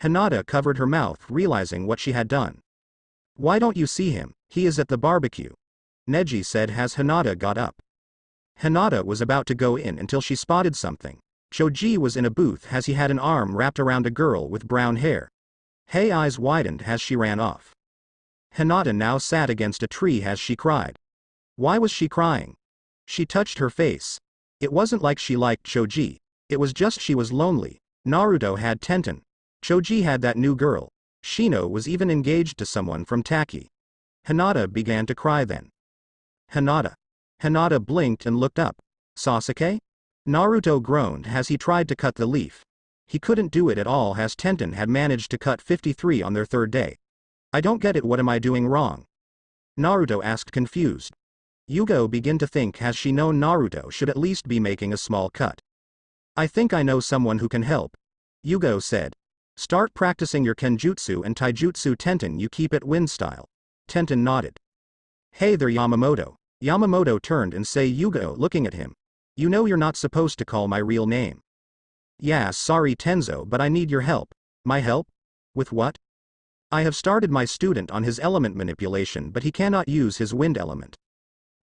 Hinata covered her mouth, realizing what she had done. Why don't you see him? He is at the barbecue. Neji said as Hinata got up. Hinata was about to go in until she spotted something. Choji was in a booth as he had an arm wrapped around a girl with brown hair. Hei's eyes widened as she ran off. Hinata now sat against a tree as she cried. Why was she crying? She touched her face. It wasn't like she liked Choji. It was just she was lonely. Naruto had Tenten. Choji had that new girl. Shino was even engaged to someone from Taki. Hinata began to cry then. Hinata. Hinata blinked and looked up. Sasuke? Naruto groaned as he tried to cut the leaf. He couldn't do it at all as Tenten had managed to cut 53 on their third day. I don't get it, what am I doing wrong? Naruto asked, confused. Yugo began to think as she known Naruto should at least be making a small cut. I think I know someone who can help. Yugo said. Start practicing your kenjutsu and taijutsu. Tenten, you keep it wind style. Tenten nodded. Hey there Yamamoto. Yamamoto turned and said, Yugo looking at him. You know you're not supposed to call my real name. Yeah, sorry Tenzo, but I need your help. My help? With what? I have started my student on his element manipulation, but he cannot use his wind element.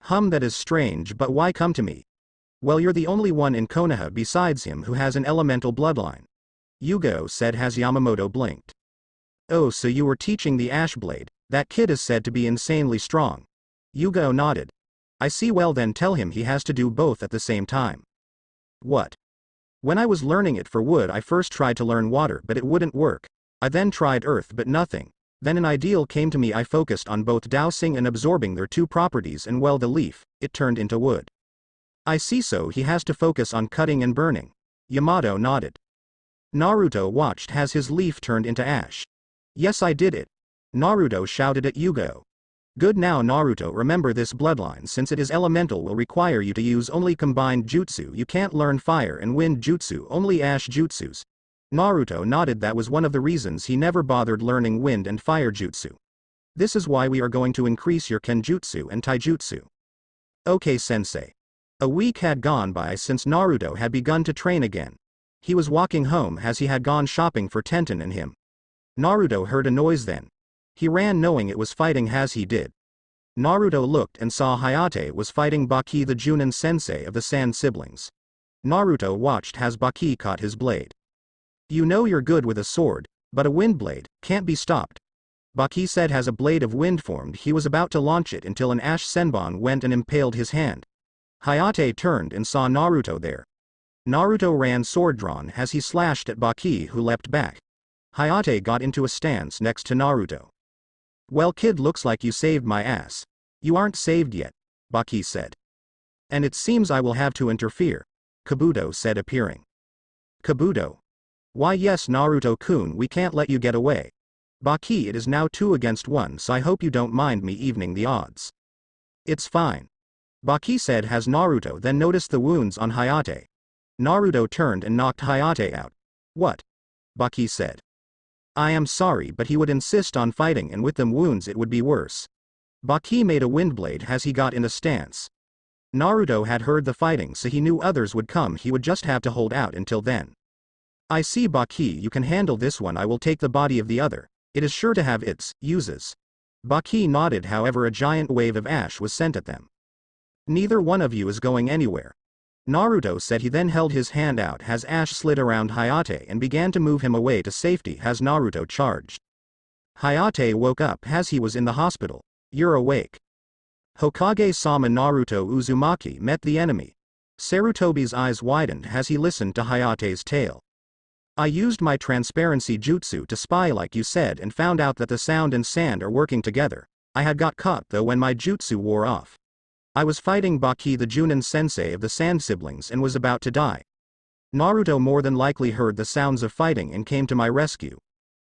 That is strange, but why come to me? Well, you're the only one in Konoha besides him who has an elemental bloodline. Yugo said as Yamamoto blinked. Oh, so you were teaching the Ashblade. That kid is said to be insanely strong. Yugo nodded. I see, well then tell him he has to do both at the same time. What? When I was learning it for wood, I first tried to learn water, but it wouldn't work. I then tried earth, but nothing. Then an ideal came to me. I focused on both dousing and absorbing their two properties, and well, the leaf, it turned into wood. I see, so he has to focus on cutting and burning. Yamato nodded. Naruto watched as his leaf turned into ash. Yes, I did it. Naruto shouted at Yugo. Good, now Naruto, remember this bloodline, since it is elemental, will require you to use only combined jutsu. You can't learn fire and wind jutsu, only ash jutsus. Naruto nodded. That was one of the reasons he never bothered learning wind and fire jutsu. This is why we are going to increase your kenjutsu and taijutsu. Okay sensei. A week had gone by since Naruto had begun to train again. He was walking home as he had gone shopping for Tenten and him. Naruto heard a noise then. He ran knowing it was fighting as he did. Naruto looked and saw Hayate was fighting Baki, the Junin sensei of the Sand siblings. Naruto watched as Baki caught his blade. You know you're good with a sword, but a wind blade can't be stopped. Baki said as a blade of wind formed. He was about to launch it until an ash senbon went and impaled his hand. Hayate turned and saw Naruto there. Naruto ran sword drawn as he slashed at Baki, who leapt back. Hayate got into a stance next to Naruto. Well kid, looks like you saved my ass. You aren't saved yet, Baki said. And it seems I will have to interfere, Kabuto said, appearing. Kabuto. Why yes Naruto-kun, we can't let you get away. Baki, it is now 2 against 1, so I hope you don't mind me evening the odds. It's fine, Baki said as Naruto then noticed the wounds on Hayate. Naruto turned and knocked Hayate out. What? Baki said. I am sorry, but he would insist on fighting, and with them wounds it would be worse. Baki made a windblade as he got in a stance. Naruto had heard the fighting, so he knew others would come. He would just have to hold out until then. I see Baki, you can handle this one, I will take the body of the other. It is sure to have its uses. Baki nodded, however a giant wave of ash was sent at them. Neither one of you is going anywhere. Naruto said. He then held his hand out as ash slid around Hayate and began to move him away to safety as Naruto charged. Hayate woke up as he was in the hospital. You're awake. Hokage-sama Naruto Uzumaki met the enemy. Sarutobi's eyes widened as he listened to Hayate's tale. I used my transparency jutsu to spy like you said and found out that the sound and sand are working together. I had got caught though when my jutsu wore off. I was fighting Baki the Junin sensei of the Sand Siblings and was about to die. Naruto more than likely heard the sounds of fighting and came to my rescue.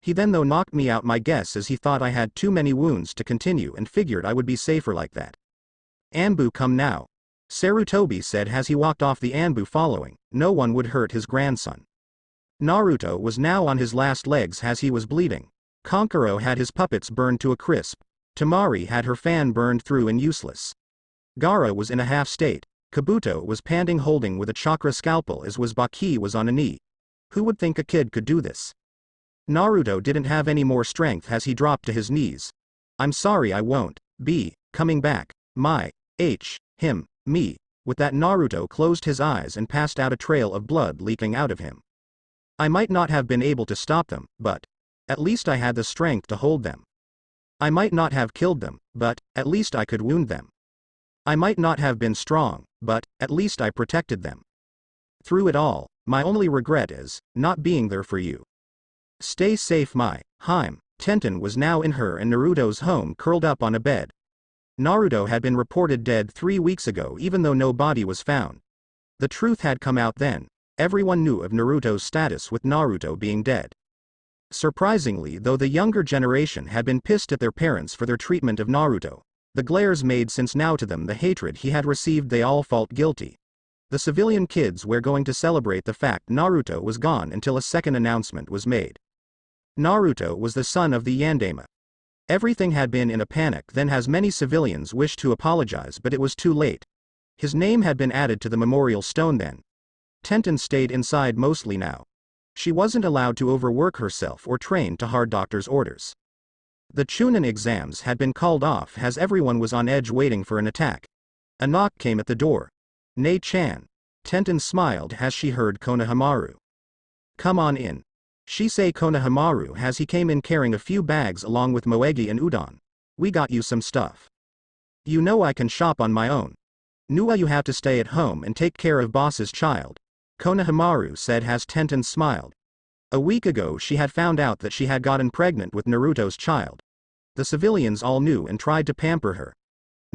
He then though knocked me out, my guess is he thought I had too many wounds to continue and figured I would be safer like that. Anbu come now. Sarutobi said as he walked off the Anbu following, no one would hurt his grandson. Naruto was now on his last legs as he was bleeding. Kankuro had his puppets burned to a crisp. Temari had her fan burned through and useless. Gaara was in a half state. Kabuto was panting holding with a chakra scalpel as was Baki was on a knee. Who would think a kid could do this? Naruto didn't have any more strength as he dropped to his knees. I'm sorry, I won't be coming back. Him, me. With that Naruto closed his eyes and passed out, a trail of blood leaking out of him. I might not have been able to stop them, but at least I had the strength to hold them. I might not have killed them, but at least I could wound them. I might not have been strong, but at least I protected them. Through it all, my only regret is not being there for you. Stay safe, my Heim. Tenten was now in her and Naruto's home, curled up on a bed. Naruto had been reported dead 3 weeks ago even though no body was found. The truth had come out then. Everyone knew of Naruto's status with Naruto being dead. Surprisingly though, the younger generation had been pissed at their parents for their treatment of Naruto. The glares made sense now to them, the hatred he had received, they all felt guilty. The civilian kids were going to celebrate the fact Naruto was gone until a second announcement was made. Naruto was the son of the Yandema. Everything had been in a panic then as many civilians wished to apologize, but it was too late. His name had been added to the memorial stone then. Tenten stayed inside mostly now. She wasn't allowed to overwork herself or train to hard doctor's orders. The Chunin exams had been called off as everyone was on edge waiting for an attack. A knock came at the door. Nei-chan. Tenten smiled as she heard Konohamaru. Come on in. She say Konohamaru as he came in carrying a few bags along with moegi and udon. We got you some stuff. You know I can shop on my own. Nua, you have to stay at home and take care of boss's child. Konohamaru said as Tenten smiled. A week ago she had found out that she had gotten pregnant with Naruto's child. The civilians all knew and tried to pamper her.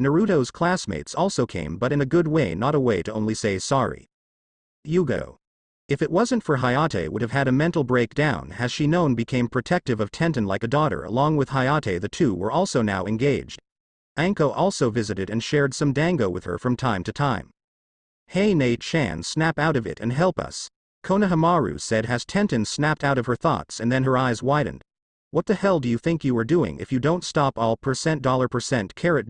Naruto's classmates also came, but in a good way, not a way to only say sorry. Yugo. If it wasn't for Hayate would have had a mental breakdown as she known became protective of Tenten like a daughter. Along with Hayate the two were also now engaged. Anko also visited and shared some dango with her from time to time. Hey Nei-chan, snap out of it and help us. Konohamaru said as Tenten snapped out of her thoughts and then her eyes widened. What the hell do you think you are doing if you don't stop all $%, $carrot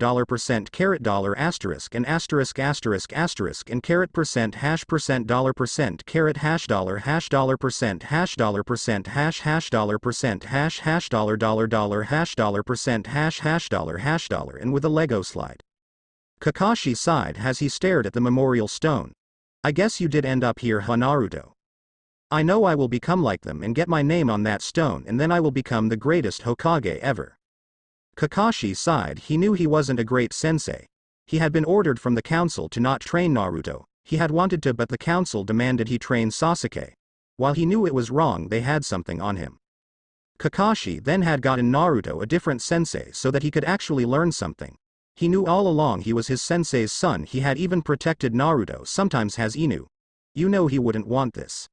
dollar asterisk and asterisk asterisk asterisk and carrot percent $% carrot $dollar percent $% $dollar and with a Lego slide. Kakashi sighed as he stared at the memorial stone. I guess you did end up here, Naruto. I know I will become like them and get my name on that stone, and then I will become the greatest Hokage ever. Kakashi sighed. He knew he wasn't a great sensei. He had been ordered from the council to not train Naruto. He had wanted to, but the council demanded he train Sasuke. While he knew it was wrong, they had something on him. Kakashi then had gotten Naruto a different sensei so that he could actually learn something. He knew all along he was his sensei's son. He had even protected Naruto sometimes as Inu. You know he wouldn't want this.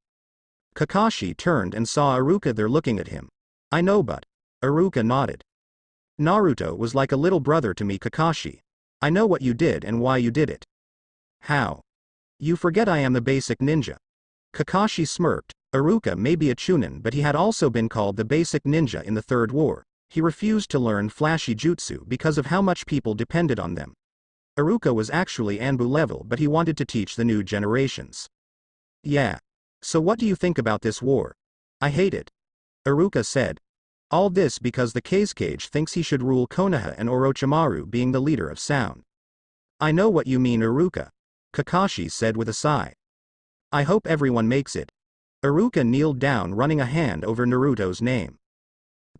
Kakashi turned and saw Iruka there looking at him. I know, but. Iruka nodded. Naruto was like a little brother to me, Kakashi. I know what you did and why you did it. How? You forget I am the basic ninja. Kakashi smirked. Iruka may be a chunin, but he had also been called the basic ninja in the Third War. He refused to learn flashy jutsu because of how much people depended on them. Iruka was actually Anbu level, but he wanted to teach the new generations. Yeah. So what do you think about this war? I hate it. Iruka said. All this because the Kazekage thinks he should rule Konoha and Orochimaru being the leader of Sound. I know what you mean, Iruka. Kakashi said with a sigh. I hope everyone makes it. Iruka kneeled down, running a hand over Naruto's name.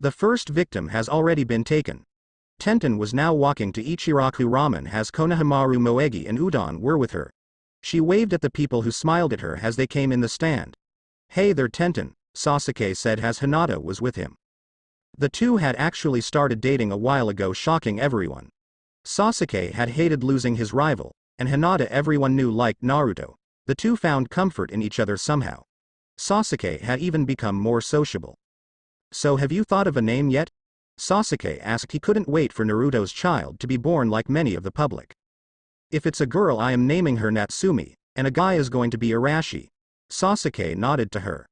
The first victim has already been taken. Tenten was now walking to Ichiraku Ramen as Konohamaru Moegi and Udon were with her. She waved at the people who smiled at her as they came in the stand. Hey there Tenten, Sasuke said as Hinata was with him. The two had actually started dating a while ago, shocking everyone. Sasuke had hated losing his rival, and Hinata everyone knew liked Naruto. The two found comfort in each other somehow. Sasuke had even become more sociable. So have you thought of a name yet? Sasuke asked. He couldn't wait for Naruto's child to be born like many of the public. If it's a girl, I am naming her Natsumi, and a guy is going to be Arashi. Sasuke nodded to her.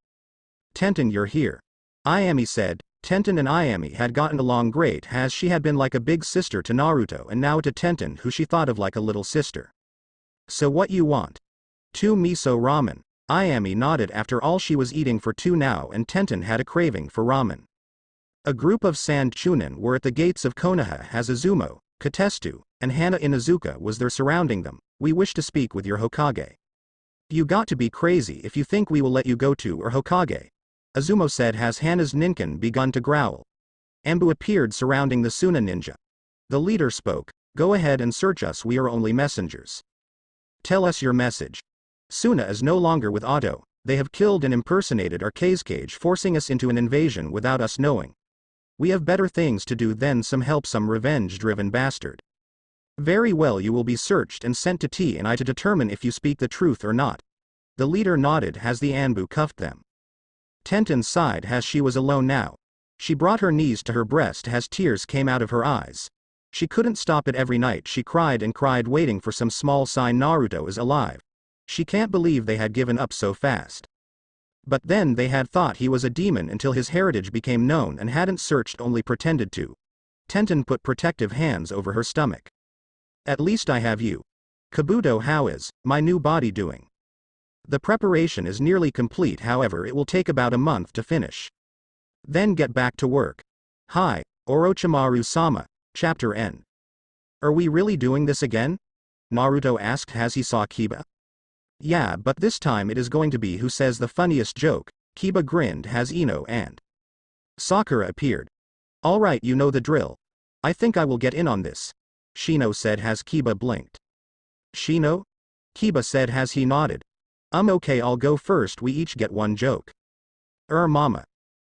Tenten, you're here. Ayami said. Tenten and Ayami had gotten along great as she had been like a big sister to Naruto and now to Tenten, who she thought of like a little sister. So what you want? 2 miso ramen. Ayami nodded. After all, she was eating for 2 now and Tenten had a craving for ramen. A group of Sand Chunin were at the gates of Konoha as Izumo, Katestu, and Hana Inuzuka was there surrounding them. We wish to speak with your Hokage. You got to be crazy if you think we will let you go to or Hokage. Izumo said as Hana's ninkin begun to growl. Ambu appeared surrounding the Suna ninja. The leader spoke. Go ahead and search us, we are only messengers. Tell us your message. Suna is no longer with Otto. They have killed and impersonated our Kazekage, forcing us into an invasion without us knowing. We have better things to do than some revenge-driven bastard. Very well, you will be searched and sent to T and I to determine if you speak the truth or not. The leader nodded as the Anbu cuffed them. Tenten sighed as she was alone now. She brought her knees to her breast as tears came out of her eyes. She couldn't stop it. Every night she cried and cried, waiting for some small sign Naruto is alive. She can't believe they had given up so fast. But then they had thought he was a demon until his heritage became known and hadn't searched, only pretended to. Tenten put protective hands over her stomach. At least I have you. Kabuto, how is my new body doing? The preparation is nearly complete, however it will take about a month to finish. Then get back to work. Hi, Orochimaru-sama, chapter end. Are we really doing this again? Naruto asked as he saw Kiba. Yeah, but this time it is going to be who says the funniest joke. Kiba grinned as Ino and Sakura appeared. Alright, you know the drill. I think I will get in on this. Shino said as Kiba blinked. Shino? Kiba said as he nodded. Okay, I'll go first, we each get one joke. Mama.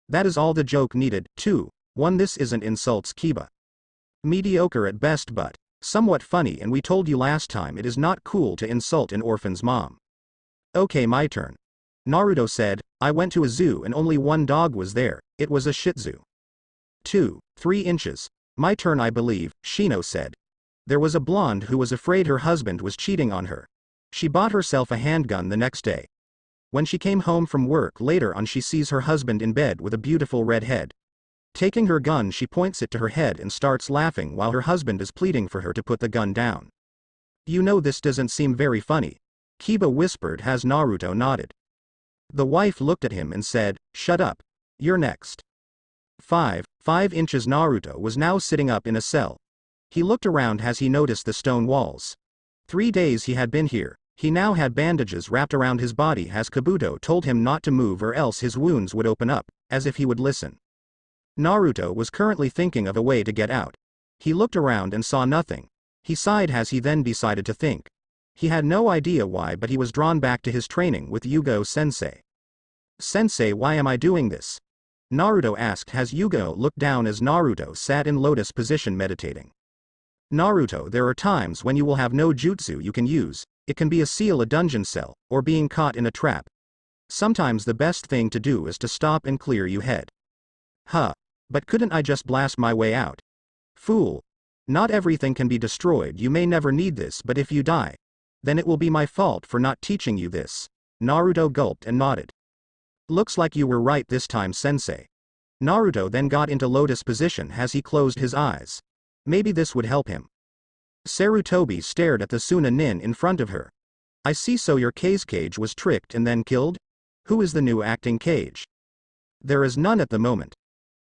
That is all the joke needed. 2. 1. This isn't insults, Kiba. Mediocre at best but somewhat funny, and we told you last time it is not cool to insult an orphan's mom. Okay, my turn. Naruto said, I went to a zoo and only one dog was there, it was a Shih Tzu. 2. 3 inches. My turn, I believe, Shino said. There was a blonde who was afraid her husband was cheating on her. She bought herself a handgun the next day. When she came home from work later on, she sees her husband in bed with a beautiful red head. Taking her gun, she points it to her head and starts laughing while her husband is pleading for her to put the gun down. You know this doesn't seem very funny. Kiba whispered as Naruto nodded. The wife looked at him and said, shut up. You're next. 5 inches. Naruto was now sitting up in a cell. He looked around as he noticed the stone walls. 3 days he had been here. He now had bandages wrapped around his body as Kabuto told him not to move or else his wounds would open up, as if he would listen. Naruto was currently thinking of a way to get out. He looked around and saw nothing. He sighed as he then decided to think. He had no idea why, but he was drawn back to his training with Yugo Sensei. Sensei, why am I doing this? Naruto asked as Yugo looked down as Naruto sat in lotus position meditating. Naruto, there are times when you will have no jutsu you can use. It can be a seal, a dungeon cell, or being caught in a trap. Sometimes the best thing to do is to stop and clear your head. Huh. But couldn't I just blast my way out? Fool. Not everything can be destroyed. You may never need this, but if you die, then it will be my fault for not teaching you this. Naruto gulped and nodded. Looks like you were right this time, Sensei. Naruto then got into lotus position as he closed his eyes. Maybe this would help him. Sarutobi stared at the Suna nin in front of her. I see, so your Kazekage was tricked and then killed? Who is the new acting Cage? There is none at the moment.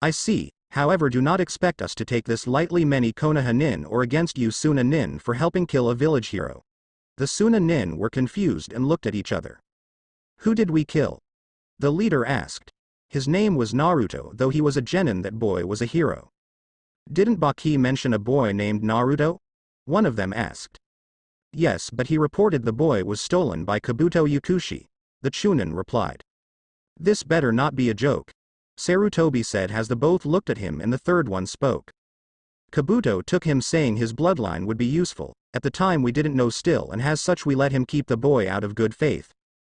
I see, however do not expect us to take this lightly many Konoha nin or against you Suna nin for helping kill a village hero. The Suna nin were confused and looked at each other. Who did we kill? The leader asked. His name was Naruto, though he was a genin. That boy was a hero. Didn't Baki mention a boy named Naruto? One of them asked. Yes, but he reported the boy was stolen by Kabuto Yukushi, the Chunin replied. This better not be a joke, Sarutobi said as the both looked at him and the third one spoke. Kabuto took him saying his bloodline would be useful, at the time we didn't know still and as such we let him keep the boy out of good faith.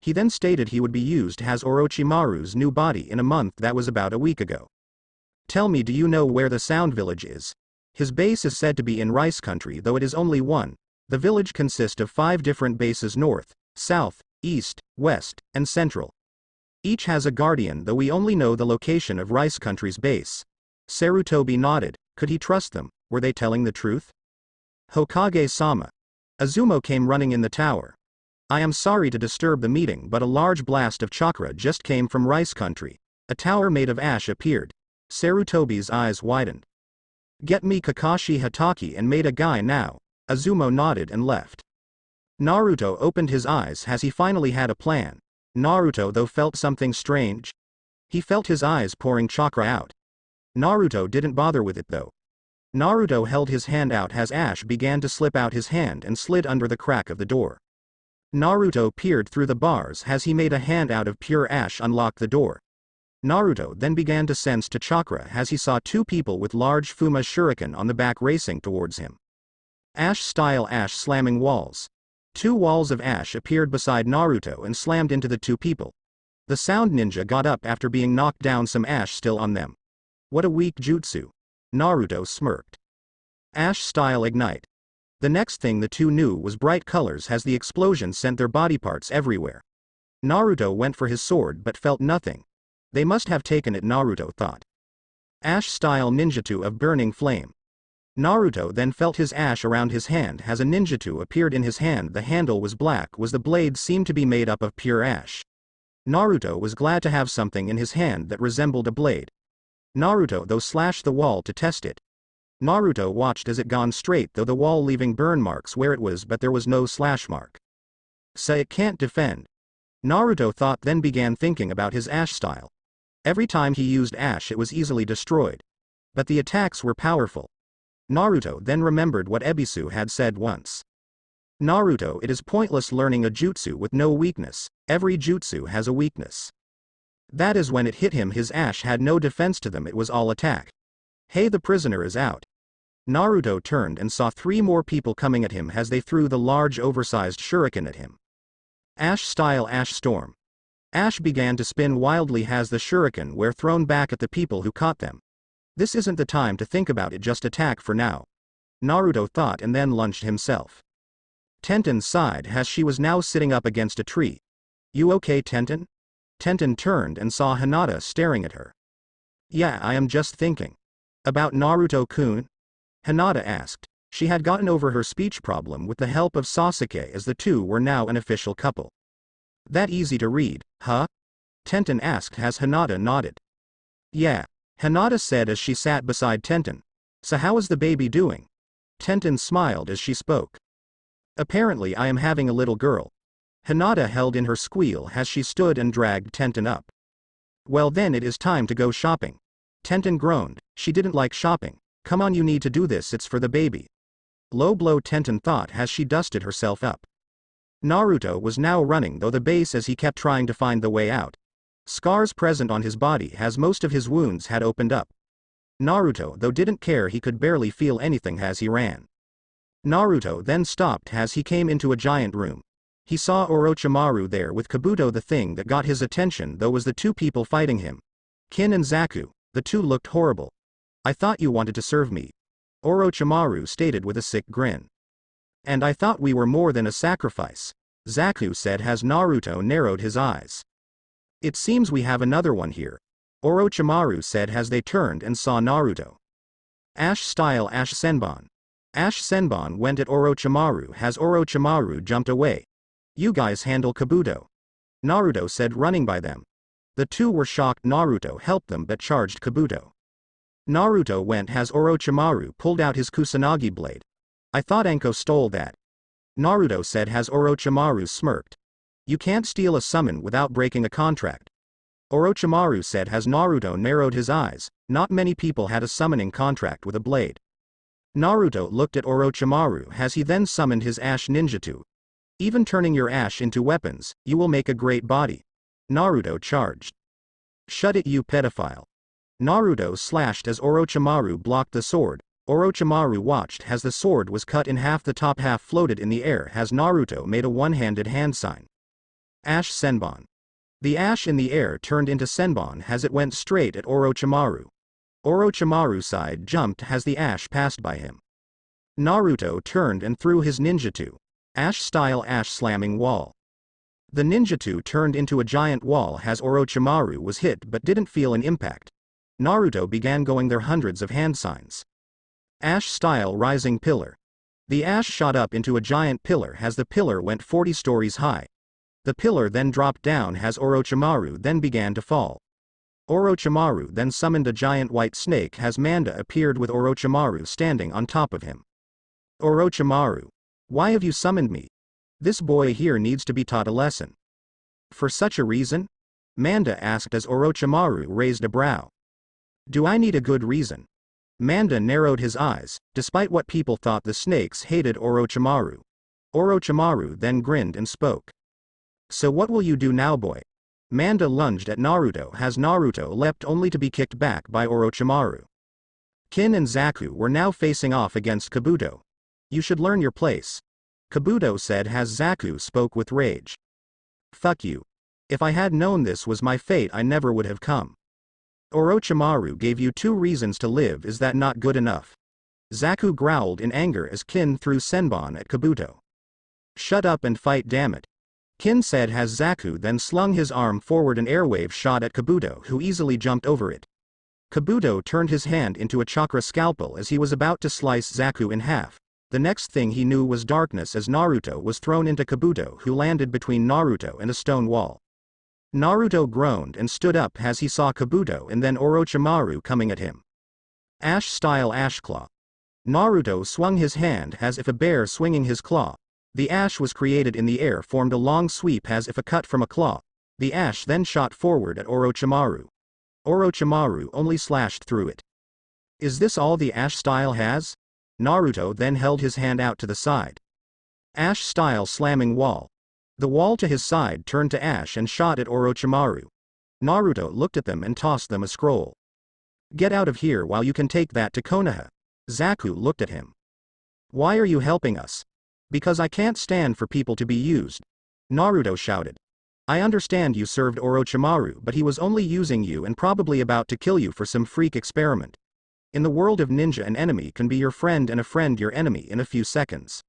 He then stated he would be used as Orochimaru's new body in a month that was about a week ago. Tell me, do you know where the Sound Village is? His base is said to be in Rice Country, though it is only one. The village consists of 5 different bases north, south, east, west, and central. Each has a guardian, though we only know the location of Rice Country's base. Sarutobi nodded. Could he trust them? Were they telling the truth? Hokage-sama. Azumo came running in the tower. I am sorry to disturb the meeting, but a large blast of chakra just came from Rice Country. A tower made of ash appeared. Sarutobi's eyes widened. Get me Kakashi Hatake and made a guy now. Azumo nodded and left. Naruto opened his eyes as he finally had a plan. Naruto though felt something strange. He felt his eyes pouring chakra out. Naruto didn't bother with it though. Naruto held his hand out as ash began to slip out his hand and slid under the crack of the door. Naruto peered through the bars as he made a hand out of pure ash unlock the door. Naruto then began to sense to chakra as he saw 2 people with large Fuma shuriken on the back racing towards him. Ash-style ash slamming walls. 2 walls of ash appeared beside Naruto and slammed into the 2 people. The sound ninja got up after being knocked down, some ash still on them. What a weak jutsu. Naruto smirked. Ash-style ignite. The next thing the 2 knew was bright colors as the explosion sent their body parts everywhere. Naruto went for his sword but felt nothing. They must have taken it, Naruto thought. Ash-style ninjutsu of burning flame. Naruto then felt his ash around his hand as a ninjutsu appeared in his hand. The handle was black, the blade seemed to be made up of pure ash. Naruto was glad to have something in his hand that resembled a blade. Naruto though slashed the wall to test it. Naruto watched as it gone straight though the wall, leaving burn marks where it was, but there was no slash mark. So it can't defend. Naruto thought, then began thinking about his ash style. Every time he used ash it was easily destroyed. But the attacks were powerful. Naruto then remembered what Ebisu had said once. Naruto, it is pointless learning a jutsu with no weakness, every jutsu has a weakness. That is when it hit him, his ash had no defense to them, it was all attack. Hey, the prisoner is out. Naruto turned and saw 3 more people coming at him as they threw the large oversized shuriken at him. Ash-style ash storm. Ash began to spin wildly as the shuriken were thrown back at the people who caught them. This isn't the time to think about it, just attack for now. Naruto thought and then lunged himself. Tenten sighed as she was now sitting up against a tree. You okay, Tenten? Tenten turned and saw Hinata staring at her. Yeah, I am just thinking. About Naruto-kun? Hinata asked. She had gotten over her speech problem with the help of Sasuke, as the 2 were now an official couple. That easy to read, huh? Tenten asked as Hinata nodded. Yeah, Hinata said as she sat beside Tenten. So how is the baby doing? Tenten smiled as she spoke. Apparently I am having a little girl. Hinata held in her squeal as she stood and dragged Tenten up. Well then it is time to go shopping. Tenten groaned. She didn't like shopping. Come on, you need to do this, it's for the baby. Low blow, Tenten thought as she dusted herself up. Naruto was now running though the base as he kept trying to find the way out. Scars present on his body as most of his wounds had opened up. Naruto though didn't care, he could barely feel anything as he ran. Naruto then stopped as he came into a giant room. He saw Orochimaru there with Kabuto. The thing that got his attention though was the 2 people fighting him. Kin and Zaku, the 2 looked horrible. I thought you wanted to serve me. Orochimaru stated with a sick grin. And I thought we were more than a sacrifice, Zaku said as Naruto narrowed his eyes. It seems we have another one here, Orochimaru said as they turned and saw Naruto. Ash-style Ash Senbon. Ash Senbon went at Orochimaru as Orochimaru jumped away. You guys handle Kabuto. Naruto said, running by them. The two were shocked. Naruto helped them but charged Kabuto. Naruto went as Orochimaru pulled out his Kusanagi blade. I thought Anko stole that. Naruto said as Orochimaru smirked. You can't steal a summon without breaking a contract. Orochimaru said as Naruto narrowed his eyes. Not many people had a summoning contract with a blade. Naruto looked at Orochimaru as he then summoned his ash ninjutsu. Even turning your ash into weapons, you will make a great body. Naruto charged. Shut it, you pedophile. Naruto slashed as Orochimaru blocked the sword. Orochimaru watched as the sword was cut in half. The top half floated in the air as Naruto made a one-handed hand sign. Ash Senbon. The ash in the air turned into Senbon as it went straight at Orochimaru. Orochimaru's side jumped as the ash passed by him. Naruto turned and threw his ninjutsu. Ash-style ash slamming wall. The ninjutsu turned into a giant wall as Orochimaru was hit but didn't feel an impact. Naruto began going there hundreds of hand signs. Ash-style rising pillar. The ash shot up into a giant pillar as the pillar went 40 stories high. The pillar then dropped down as Orochimaru then began to fall. Orochimaru then summoned a giant white snake as Manda appeared with Orochimaru standing on top of him. Orochimaru. Why have you summoned me? This boy here needs to be taught a lesson. For such a reason? Manda asked as Orochimaru raised a brow. Do I need a good reason? Manda narrowed his eyes. Despite what people thought, the snakes hated Orochimaru. Orochimaru then grinned and spoke. So what will you do now, boy? Manda lunged at Naruto as Naruto leapt only to be kicked back by Orochimaru. Kin and Zaku were now facing off against Kabuto. You should learn your place. Kabuto said as Zaku spoke with rage. Fuck you. If I had known this was my fate, I never would have come. Orochimaru gave you 2 reasons to live, is that not good enough? Zaku growled in anger as Kin threw Senbon at Kabuto. Shut up and fight, damn it. Kin said as Zaku then slung his arm forward. An airwave shot at Kabuto, who easily jumped over it. Kabuto turned his hand into a chakra scalpel as he was about to slice Zaku in half. The next thing he knew was darkness as Naruto was thrown into Kabuto, who landed between Naruto and a stone wall. Naruto groaned and stood up as he saw Kabuto and then Orochimaru coming at him. Ash-style ash claw. Naruto swung his hand as if a bear swinging his claw. The ash was created in the air, formed a long sweep as if a cut from a claw. The ash then shot forward at Orochimaru. Orochimaru only slashed through it. Is this all the ash style has? Naruto then held his hand out to the side. Ash-style slamming wall. The wall to his side turned to ash and shot at Orochimaru. Naruto looked at them and tossed them a scroll. Get out of here while you can take that to Konoha. Zaku looked at him. Why are you helping us? Because I can't stand for people to be used. Naruto shouted. I understand you served Orochimaru, but he was only using you and probably about to kill you for some freak experiment. In the world of ninja, an enemy can be your friend and a friend your enemy in a few seconds.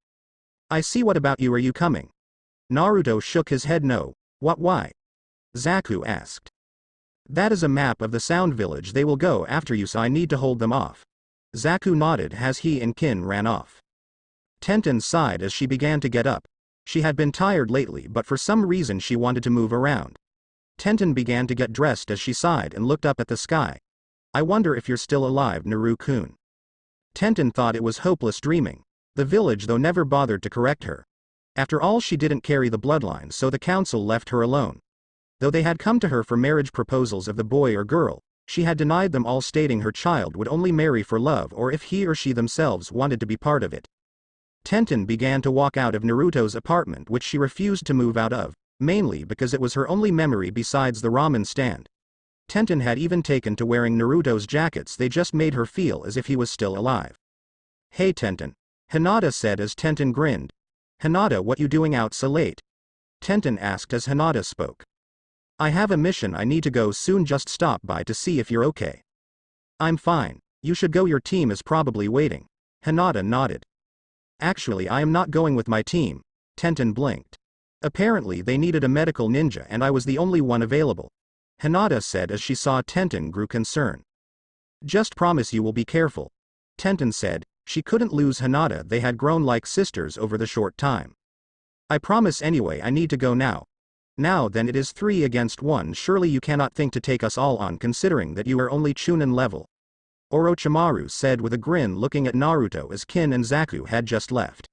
I see. What about you? Are you coming? Naruto shook his head. No. What, why? Zaku asked. That is a map of the Sound Village. They will go after you, so I need to hold them off. Zaku nodded as he and Kin ran off. Tenten sighed as she began to get up. She had been tired lately, but for some reason she wanted to move around. Tenten began to get dressed as she sighed and looked up at the sky. I wonder if you're still alive, Naru-kun. Tenten thought it was hopeless dreaming. The village though never bothered to correct her. After all, she didn't carry the bloodline, so the council left her alone. Though they had come to her for marriage proposals of the boy or girl, she had denied them all, stating her child would only marry for love or if he or she themselves wanted to be part of it. Tenten began to walk out of Naruto's apartment, which she refused to move out of, mainly because it was her only memory besides the ramen stand. Tenten had even taken to wearing Naruto's jackets. They just made her feel as if he was still alive. Hey Tenten. Hinata said as Tenten grinned. Hinata, what you doing out so late? Tenten asked as Hinata spoke. I have a mission, I need to go soon, just stop by to see if you're okay. I'm fine. You should go, your team is probably waiting. Hinata nodded. Actually, I am not going with my team. Tenten blinked. Apparently they needed a medical ninja and I was the only one available. Hinata said as she saw Tenten grew concerned. Just promise you will be careful. Tenten said. She couldn't lose Hinata, they had grown like sisters over the short time. I promise. Anyway, I need to go now. Now then it is 3 against 1. Surely you cannot think to take us all on considering that you are only Chunin level. Orochimaru said with a grin, looking at Naruto as Kin and Zaku had just left.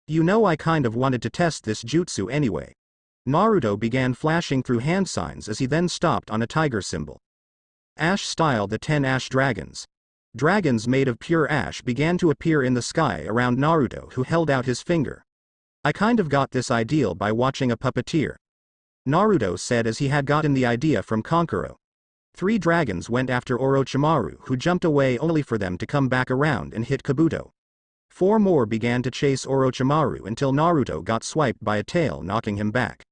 You know, I kind of wanted to test this jutsu anyway. Naruto began flashing through hand signs as he then stopped on a tiger symbol. Ash style. The 10 ash dragons. Dragons made of pure ash began to appear in the sky around Naruto, who held out his finger. I kind of got this ideal by watching a puppeteer. Naruto said as he had gotten the idea from Kankuro. 3 dragons went after Orochimaru, who jumped away only for them to come back around and hit Kabuto. 4 more began to chase Orochimaru until Naruto got swiped by a tail, knocking him back.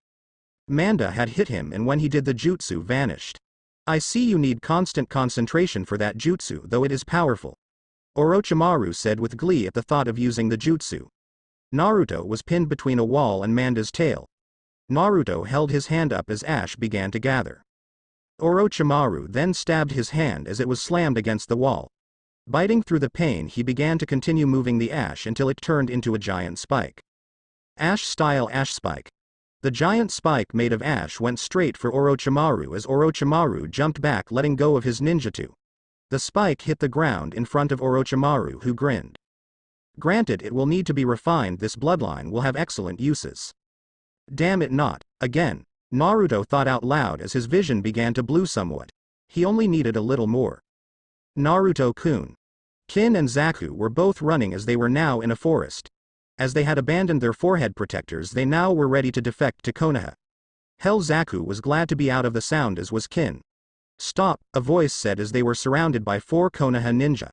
Manda had hit him, and when he did, the jutsu vanished. I see you need constant concentration for that jutsu, though it is powerful. Orochimaru said with glee at the thought of using the jutsu. Naruto was pinned between a wall and Manda's tail. Naruto held his hand up as ash began to gather. Orochimaru then stabbed his hand as it was slammed against the wall. Biting through the pain, he began to continue moving the ash until it turned into a giant spike. Ash style. Ash spike. The giant spike made of ash went straight for Orochimaru as Orochimaru jumped back, letting go of his ninjutsu. The spike hit the ground in front of Orochimaru, who grinned. Granted, it will need to be refined. This bloodline will have excellent uses. Damn it, not again. Naruto thought out loud as his vision began to blue somewhat. He only needed a little more. Naruto-kun. Kin and Zaku were both running as they were now in a forest. As they had abandoned their forehead protectors, they now were ready to defect to Konoha. Hell, Zaku was glad to be out of the sound, as was Kin. Stop, a voice said as they were surrounded by 4 Konoha ninja.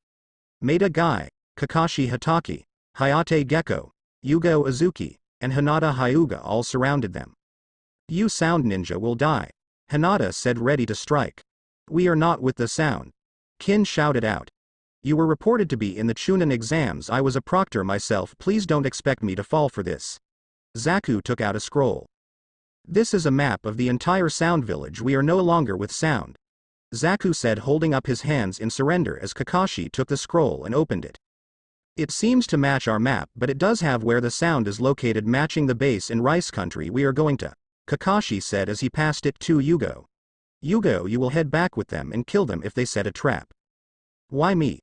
Maeda Guy, Kakashi Hatake, Hayate Gecko, Yugo Uzuki, and Hinata Hyuga all surrounded them. You sound ninja will die. Hinata said, ready to strike. We are not with the sound. Kin shouted out. You were reported to be in the Chunin exams. I was a proctor myself. Please don't expect me to fall for this. Zaku took out a scroll. This is a map of the entire Sound Village. We are no longer with sound. Zaku said, holding up his hands in surrender as Kakashi took the scroll and opened it. It seems to match our map, but it does have where the sound is located, matching the base in Rice Country we are going to. Kakashi said as he passed it to Yugo. Yugo, you will head back with them and kill them if they set a trap. Why me?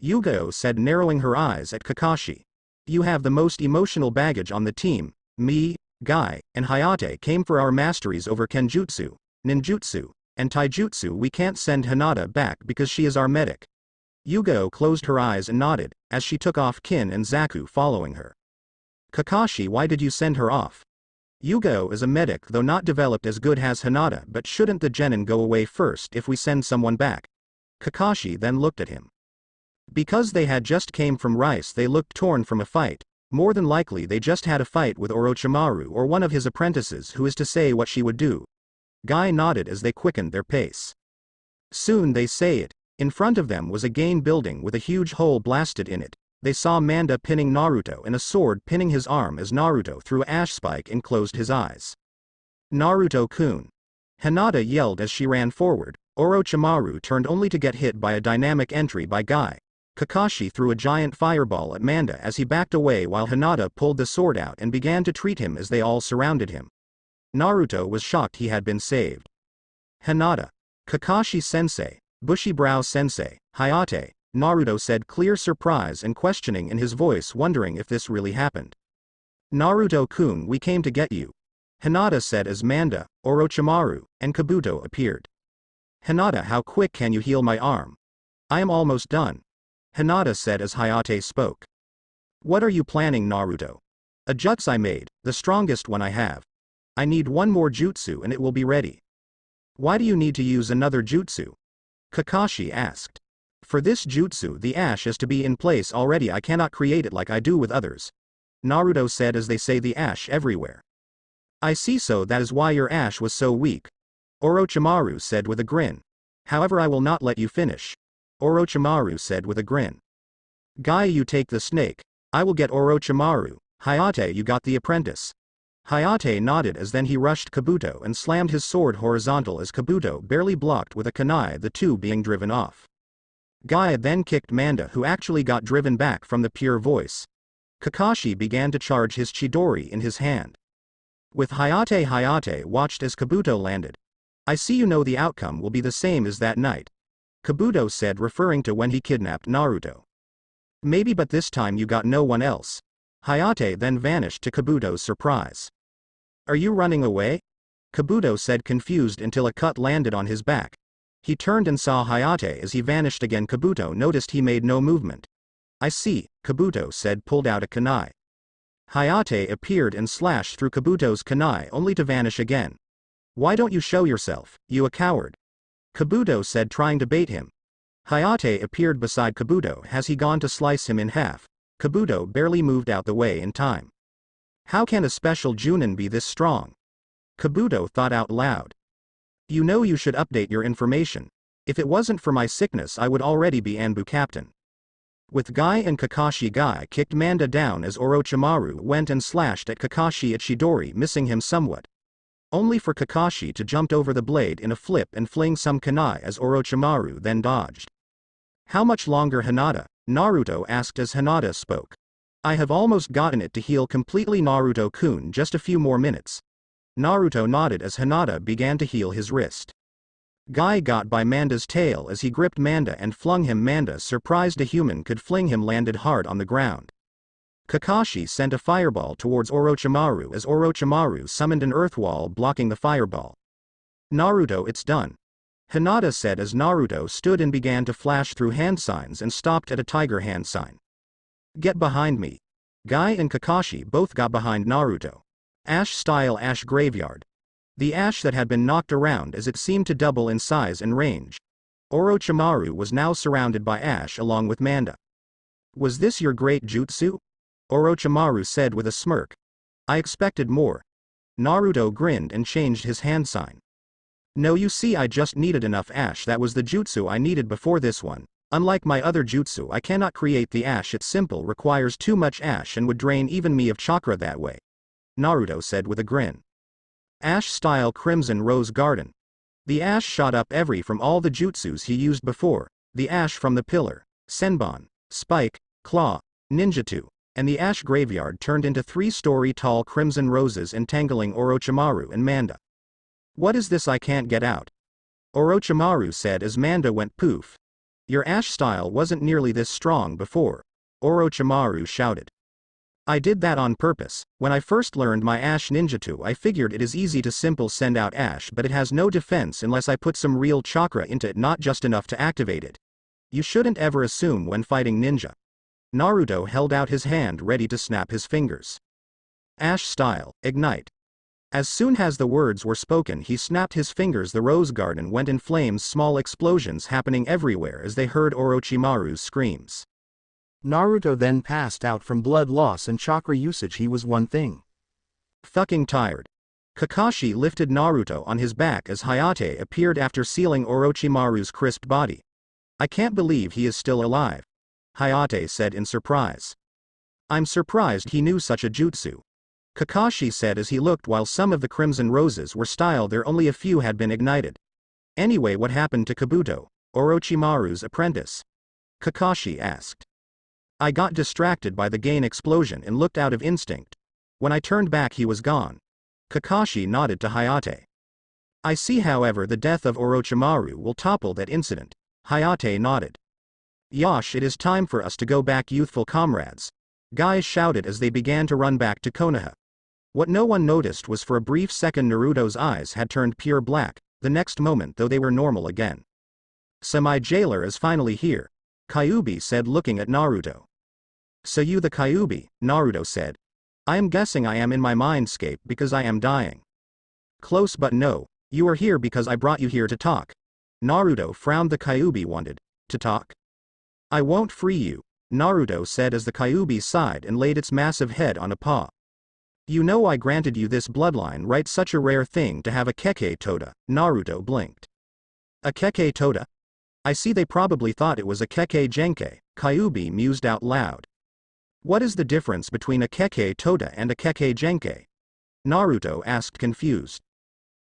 Yugo said, narrowing her eyes at Kakashi. You have the most emotional baggage on the team. Me, Guy, and Hayate came for our masteries over Kenjutsu, Ninjutsu, and Taijutsu. We can't send Hinata back because she is our medic. Yugo closed her eyes and nodded, as she took off, Kin and Zaku following her. Kakashi, why did you send her off? Yugo is a medic, though not developed as good as Hinata, but shouldn't the genin go away first if we send someone back? Kakashi then looked at him. Because they had just came from Rice, they looked torn from a fight. More than likely they just had a fight with Orochimaru or one of his apprentices, who is to say what she would do. Guy nodded as they quickened their pace. Soon they say it. In front of them was a gain building with a huge hole blasted in it. They saw Manda pinning Naruto and a sword pinning his arm as Naruto threw a ash spike and closed his eyes. Naruto-kun. Hinata yelled as she ran forward. Orochimaru turned only to get hit by a dynamic entry by Guy. Kakashi threw a giant fireball at Manda as he backed away while Hinata pulled the sword out and began to treat him as they all surrounded him. Naruto was shocked he had been saved. Hinata. Kakashi-sensei, Bushy-brow-sensei, Hayate, Naruto said, clear surprise and questioning in his voice, wondering if this really happened. Naruto-kun, we came to get you. Hinata said as Manda, Orochimaru, and Kabuto appeared. Hinata, how quick can you heal my arm? I am almost done. Hinata said as Hayate spoke. What are you planning, Naruto? A jutsu I made, the strongest one I have. I need one more jutsu and it will be ready. Why do you need to use another jutsu? Kakashi asked. For this jutsu the ash is to be in place already. I cannot create it like I do with others. Naruto said as they say the ash everywhere. I see, so that is why your ash was so weak. Orochimaru said with a grin. However, I will not let you finish. Orochimaru said with a grin. Guy, you take the snake. I will get Orochimaru. Hayate, you got the apprentice. Hayate nodded as then he rushed Kabuto and slammed his sword horizontal as Kabuto barely blocked with a kunai, the two being driven off. Guy then kicked Manda, who actually got driven back from the pure voice. Kakashi began to charge his Chidori in his hand. With Hayate watched as Kabuto landed. I see you know the outcome will be the same as that night. Kabuto said, referring to when he kidnapped Naruto. Maybe, but this time you got no one else. Hayate then vanished to Kabuto's surprise. Are you running away? Kabuto said, confused, until a cut landed on his back. He turned and saw Hayate as he vanished again. Kabuto noticed he made no movement. I see, Kabuto said, pulled out a kunai. Hayate appeared and slashed through Kabuto's kunai only to vanish again. Why don't you show yourself, you a coward? Kabuto said, trying to bait him. Hayate appeared beside Kabuto. Has he gone to slice him in half? Kabuto barely moved out the way in time. How can a special Junin be this strong? Kabuto thought out loud. You know, you should update your information. If it wasn't for my sickness I would already be Anbu captain. With Guy and Kakashi, Guy kicked Manda down as Orochimaru went and slashed at Kakashi at Chidori, missing him somewhat. Only for Kakashi to jump over the blade in a flip and fling some kunai as Orochimaru then dodged. How much longer, Hinata? Naruto asked as Hinata spoke. I have almost gotten it to heal completely, Naruto-kun, just a few more minutes. Naruto nodded as Hinata began to heal his wrist. Guy got by Manda's tail as he gripped Manda and flung him. Manda, surprised a human could fling him, landed hard on the ground. Kakashi sent a fireball towards Orochimaru as Orochimaru summoned an earth wall blocking the fireball. Naruto, it's done. Hinata said as Naruto stood and began to flash through hand signs and stopped at a tiger hand sign. Get behind me. Guy and Kakashi both got behind Naruto. Ash-style ash graveyard. The ash that had been knocked around as it seemed to double in size and range. Orochimaru was now surrounded by ash along with Manda. Was this your great jutsu? Orochimaru said with a smirk. I expected more. Naruto grinned and changed his hand sign. No, you see, I just needed enough ash. That was the jutsu I needed before this one. Unlike my other jutsu, I cannot create the ash. It simple requires too much ash and would drain even me of chakra that way. Naruto said with a grin. Ash-style Crimson Rose Garden. The ash shot up from all the jutsus he used before, the ash from the pillar, Senbon, Spike, Claw, Ninjutsu, and the ash graveyard turned into 3-story tall crimson roses entangling Orochimaru and Manda. What is this? I can't get out. Orochimaru said as Manda went poof. Your ash style wasn't nearly this strong before, Orochimaru shouted. I did that on purpose. When I first learned my ash ninjutsu I figured it is easy to simple send out ash, but it has no defense unless I put some real chakra into it, not just enough to activate it. You shouldn't ever assume when fighting ninja. Naruto held out his hand ready to snap his fingers. Ash style, ignite. As soon as the words were spoken he snapped his fingers. The rose garden went in flames, small explosions happening everywhere as they heard Orochimaru's screams. Naruto then passed out from blood loss and chakra usage. He was one thing fucking tired. Kakashi lifted Naruto on his back as Hayate appeared after sealing Orochimaru's crisped body. I can't believe he is still alive, Hayate said in surprise. I'm surprised he knew such a jutsu, Kakashi said as he looked while some of the crimson roses were styled there only a few had been ignited. Anyway, what happened to Kabuto, Orochimaru's apprentice? Kakashi asked. I got distracted by the gain explosion and looked out of instinct. When I turned back he was gone. Kakashi nodded to Hayate. I see, however the death of Orochimaru will topple that incident. Hayate nodded. Yosh, it is time for us to go back, youthful comrades. Guys shouted as they began to run back to Konoha. What no one noticed was for a brief second Naruto's eyes had turned pure black, the next moment though they were normal again. So my jailer is finally here, Kyuubi said looking at Naruto. So you the Kyuubi, Naruto said. I am guessing I am in my Mindscape because I am dying. Close, but no, you are here because I brought you here to talk. Naruto frowned. The Kyuubi wanted to talk? I won't free you, Naruto said as the Kyuubi sighed and laid its massive head on a paw. You know I granted you this bloodline, right? Such a rare thing to have a Kekkei Toda, Naruto blinked. A Kekkei Toda? I see, they probably thought it was a Kekkei Genkei, Kyuubi mused out loud. What is the difference between a Kekkei Toda and a Kekkei Genkei? Naruto asked confused.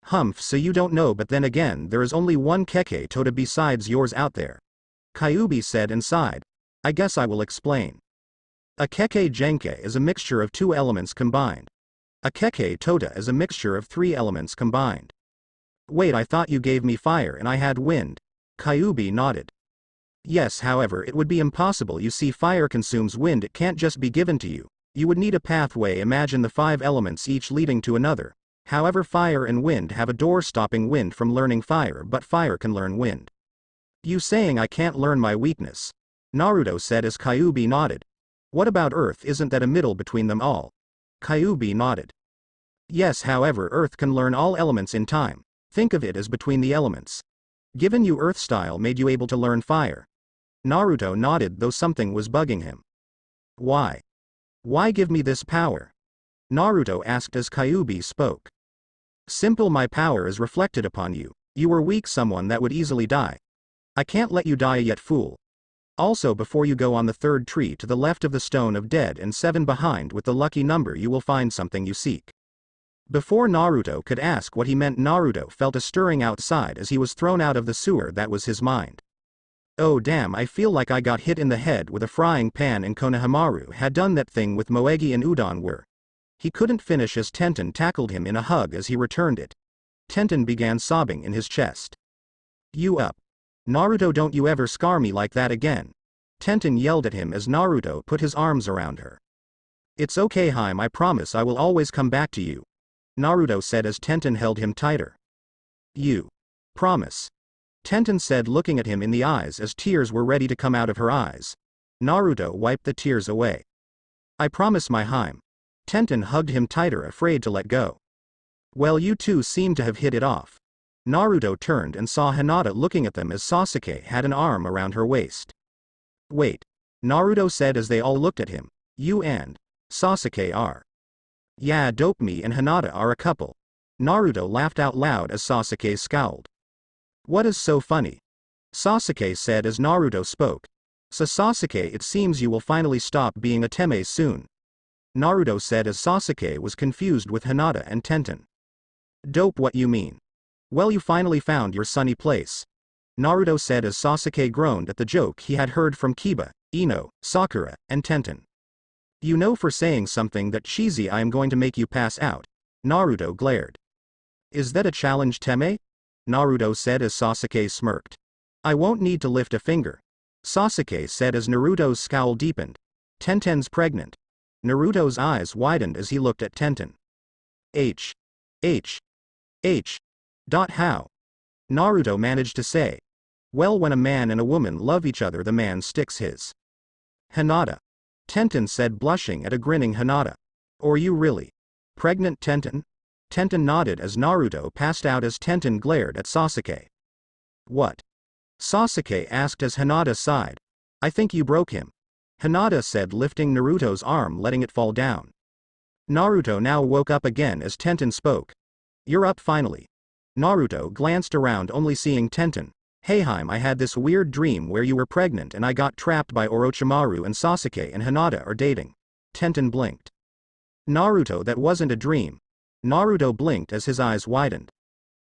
Humph, so you don't know, but then again there is only one Kekkei Toda besides yours out there, Kyuubi said and sighed. I guess I will explain. A Kekkei Genkei is a mixture of two elements combined. Akeke Tota is a mixture of 3 elements combined. Wait, I thought you gave me fire and I had wind. Kyuubi nodded. Yes, however, it would be impossible. You see, fire consumes wind, it can't just be given to you. You would need a pathway. Imagine the 5 elements each leading to another. However, fire and wind have a door stopping wind from learning fire, but fire can learn wind. You saying I can't learn my weakness? Naruto said as Kyuubi nodded. What about Earth? Isn't that a middle between them all? Kyuubi nodded. Yes, however, Earth can learn all elements in time. Think of it as between the elements. Given you Earth style made you able to learn fire. Naruto nodded, though something was bugging him. Why? Why give me this power? Naruto asked as Kyuubi spoke. Simple, my power is reflected upon you. You were weak, someone that would easily die. I can't let you die yet, fool. Also, before you go on the 3rd tree to the left of the Stone of Dead and 7 behind with the lucky number, you will find something you seek. Before Naruto could ask what he meant, Naruto felt a stirring outside as he was thrown out of the sewer. That was his mind. Oh damn, I feel like I got hit in the head with a frying pan, and Konohamaru had done that thing with Moegi and Udon were. He couldn't finish as Tenten tackled him in a hug as he returned it. Tenten began sobbing in his chest. You up. Naruto, don't you ever scar me like that again. Tenten yelled at him as Naruto put his arms around her. It's okay, Haim, I promise I will always come back to you. Naruto said as Tenten held him tighter. You promise? Tenten said, looking at him in the eyes as tears were ready to come out of her eyes. Naruto wiped the tears away. I promise, my Haim. Tenten hugged him tighter, afraid to let go. Well, you two seem to have hit it off. Naruto turned and saw Hinata looking at them as Sasuke had an arm around her waist. Wait. Naruto said as they all looked at him. You and Sasuke are. Yeah, dope, me and Hinata are a couple. Naruto laughed out loud as Sasuke scowled. What is so funny? Sasuke said as Naruto spoke. So Sasuke, it seems you will finally stop being a teme soon. Naruto said as Sasuke was confused with Hinata and Tenten. Dope, what you mean? Well, you finally found your sunny place. Naruto said as Sasuke groaned at the joke he had heard from Kiba, Ino, Sakura, and Tenten. You know, for saying something that cheesy, I am going to make you pass out. Naruto glared. Is that a challenge, Teme? Naruto said as Sasuke smirked. I won't need to lift a finger. Sasuke said as Naruto's scowl deepened. Tenten's pregnant. Naruto's eyes widened as he looked at Tenten. H. How? Naruto managed to say. Well, when a man and a woman love each other, the man sticks his. Hinata. Tenten said, blushing at a grinning Hinata. Or you really pregnant, Tenten? Tenten nodded as Naruto passed out as Tenten glared at Sasuke. What? Sasuke asked as Hinata sighed. I think you broke him. Hinata said, lifting Naruto's arm, letting it fall down. Naruto now woke up again as Tenten spoke. You're up finally. Naruto glanced around, only seeing Tenten. Hey Haim, I had this weird dream where you were pregnant and I got trapped by Orochimaru, and Sasuke and Hinata are dating. Tenten blinked. Naruto, that wasn't a dream. Naruto blinked as his eyes widened.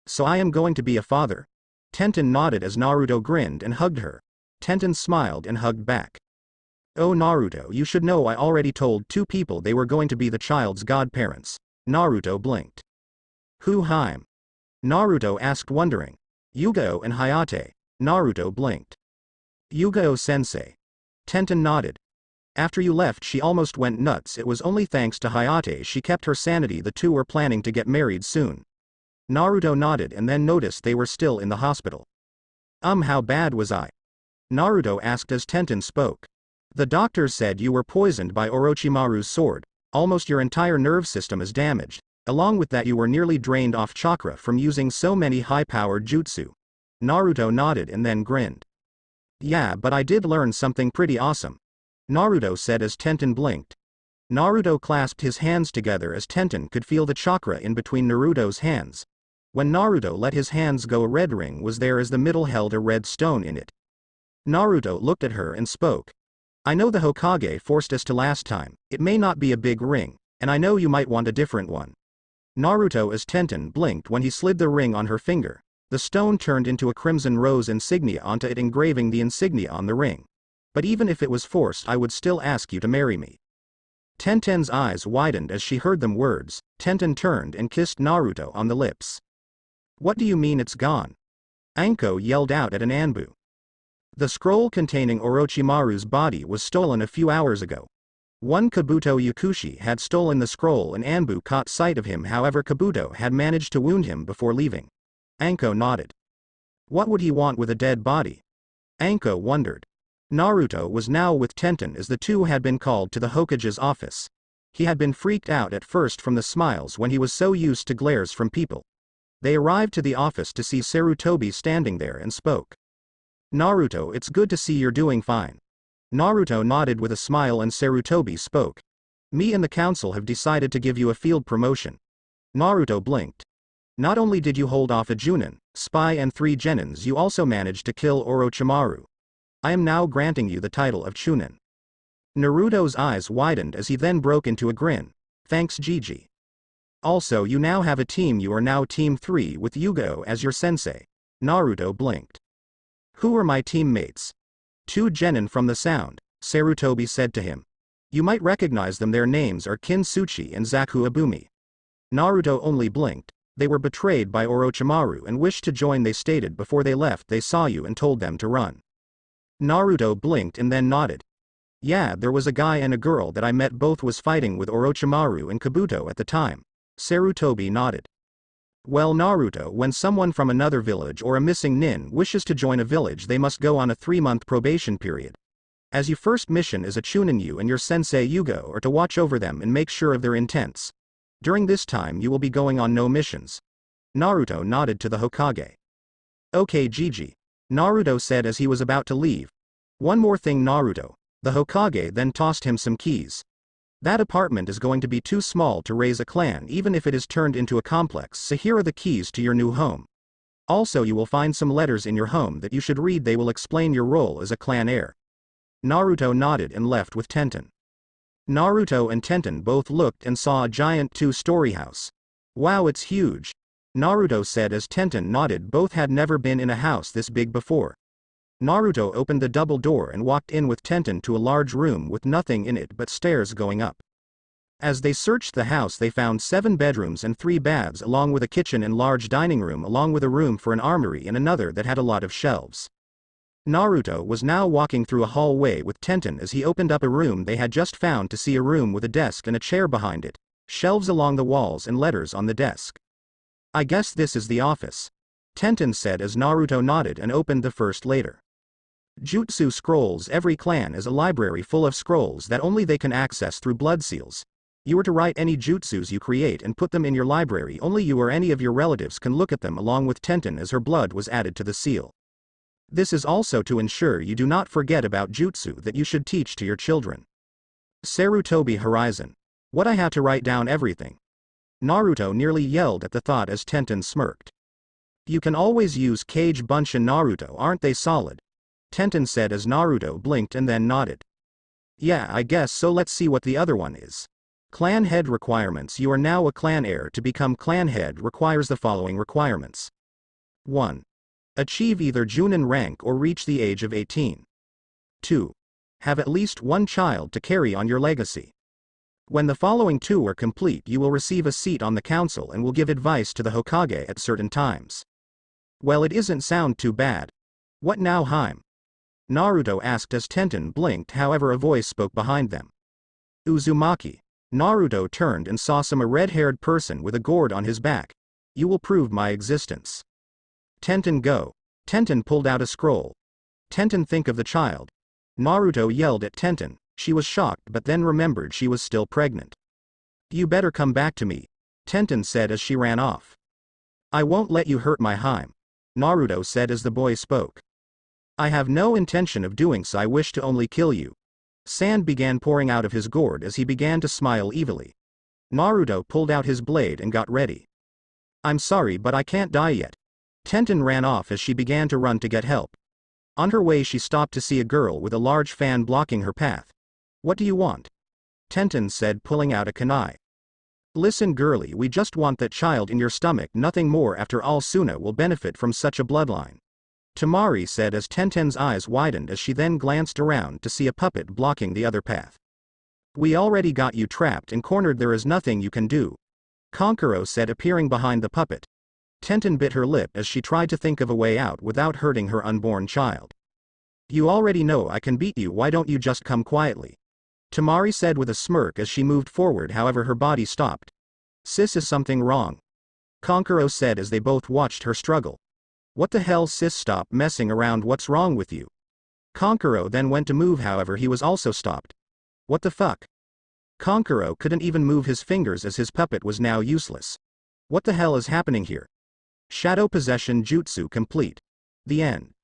So I am going to be a father? Tenten nodded as Naruto grinned and hugged her. Tenten smiled and hugged back. Oh Naruto, you should know I already told 2 people they were going to be the child's godparents. Naruto blinked. Who, Haim? Naruto asked, wondering. Yugao and Hayate. Naruto blinked. Yugao sensei. Tenten nodded. After you left she almost went nuts. It was only thanks to Hayate she kept her sanity. The 2 were planning to get married soon. Naruto nodded and then noticed they were still in the hospital. How bad was I? Naruto asked as Tenten spoke. The doctors said you were poisoned by Orochimaru's sword. Almost your entire nerve system is damaged. Along with that, you were nearly drained off chakra from using so many high-powered jutsu. Naruto nodded and then grinned. Yeah, but I did learn something pretty awesome. Naruto said as Tenten blinked. Naruto clasped his hands together as Tenten could feel the chakra in between Naruto's hands. When Naruto let his hands go, a red ring was there as the middle held a red stone in it. Naruto looked at her and spoke. I know the Hokage forced us to last time. It may not be a big ring, and I know you might want a different one. Naruto as Tenten blinked when he slid the ring on her finger. The stone turned into a crimson rose insignia onto it, engraving the insignia on the ring. But even if it was forced, I would still ask you to marry me. Tenten's eyes widened as she heard them words. Tenten turned and kissed Naruto on the lips. What do you mean it's gone? Anko yelled out at an Anbu. The scroll containing Orochimaru's body was stolen a few hours ago. One Kabuto Yakushi had stolen the scroll and Anbu caught sight of him, however Kabuto had managed to wound him before leaving. Anko nodded. What would he want with a dead body? Anko wondered. Naruto was now with Tenten as the two had been called to the Hokage's office. He had been freaked out at first from the smiles when he was so used to glares from people. They arrived to the office to see Sarutobi standing there and spoke. Naruto, it's good to see you're doing fine. Naruto nodded with a smile and Sarutobi spoke. Me and the council have decided to give you a field promotion. Naruto blinked. Not only did you hold off a Junin, spy and 3 Genins, you also managed to kill Orochimaru. I am now granting you the title of Chunin. Naruto's eyes widened as he then broke into a grin. Thanks Gigi. Also you now have a team, you are now Team 3 with Yugo as your sensei. Naruto blinked. Who are my teammates? 2 Genin from the sound, Sarutobi said to him. You might recognize them, their names are Kintsuchi and Zaku Abumi. Naruto only blinked. They were betrayed by Orochimaru and wished to join, they stated before they left they saw you and told them to run. Naruto blinked and then nodded. Yeah, there was a guy and a girl that I met, both was fighting with Orochimaru and Kabuto at the time. Sarutobi nodded. Well Naruto, when someone from another village or a missing nin wishes to join a village, they must go on a 3-month probation period. As your first mission is a Chunin, you and your sensei Yugo are to watch over them and make sure of their intents. During this time you will be going on no missions. Naruto nodded to the Hokage. Okay Gigi. Naruto said as he was about to leave. One more thing Naruto. The Hokage then tossed him some keys. That apartment is going to be too small to raise a clan even if it is turned into a complex, so here are the keys to your new home. Also you will find some letters in your home that you should read, they will explain your role as a clan heir. Naruto nodded and left with Tenten. Naruto and Tenten both looked and saw a giant 2-story house. Wow, it's huge. Naruto said as Tenten nodded, both had never been in a house this big before. Naruto opened the double door and walked in with Tenten to a large room with nothing in it but stairs going up. As they searched the house they found 7 bedrooms and 3 baths along with a kitchen and large dining room along with a room for an armory and another that had a lot of shelves. Naruto was now walking through a hallway with Tenten as he opened up a room they had just found to see a room with a desk and a chair behind it, shelves along the walls and letters on the desk. I guess this is the office. Tenten said as Naruto nodded and opened the first later. Jutsu scrolls, every clan is a library full of scrolls that only they can access through blood seals. You are to write any jutsus you create and put them in your library, only you or any of your relatives can look at them, along with Tenten as her blood was added to the seal. This is also to ensure you do not forget about jutsu that you should teach to your children. Sarutobi Horizon. What, I have to write down everything? Naruto nearly yelled at the thought as Tenten smirked. You can always use Kage Bunshin Naruto, aren't they solid? Tenten said as Naruto blinked and then nodded. Yeah, I guess so, let's see what the other one is. Clan head requirements. You are now a clan heir. To become clan head requires the following requirements. 1. Achieve either Junin rank or reach the age of 18. 2. Have at least 1 child to carry on your legacy. When the following 2 are complete you will receive a seat on the council and will give advice to the Hokage at certain times. Well, it isn't sound too bad. What now, Haim? Naruto asked as Tenten blinked, however a voice spoke behind them. Uzumaki. Naruto turned and saw a red-haired person with a gourd on his back. You will prove my existence. Tenten go. Tenten pulled out a scroll. Tenten, think of the child. Naruto yelled at Tenten. She was shocked but then remembered she was still pregnant. You better come back to me, Tenten said as she ran off. I won't let you hurt my Haim, Naruto said as the boy spoke. I have no intention of doing so, I wish to only kill you. Sand began pouring out of his gourd as he began to smile evilly. Naruto pulled out his blade and got ready. I'm sorry but I can't die yet. Tenten ran off as she began to run to get help. On her way she stopped to see a girl with a large fan blocking her path. What do you want? Tenten said, pulling out a kunai. Listen girlie, we just want that child in your stomach, nothing more. After all, Suna will benefit from such a bloodline. Tamari said as Tenten's eyes widened as she then glanced around to see a puppet blocking the other path. We already got you trapped and cornered, there is nothing you can do. Kankuro said, appearing behind the puppet. Tenten bit her lip as she tried to think of a way out without hurting her unborn child. You already know I can beat you, why don't you just come quietly? Tamari said with a smirk as she moved forward, however her body stopped. Sis, is something wrong? Kankuro said as they both watched her struggle. What the hell sis, stop messing around, what's wrong with you? Kankuro then went to move, however he was also stopped. What the fuck? Kankuro couldn't even move his fingers as his puppet was now useless. What the hell is happening here? Shadow possession jutsu complete. The end.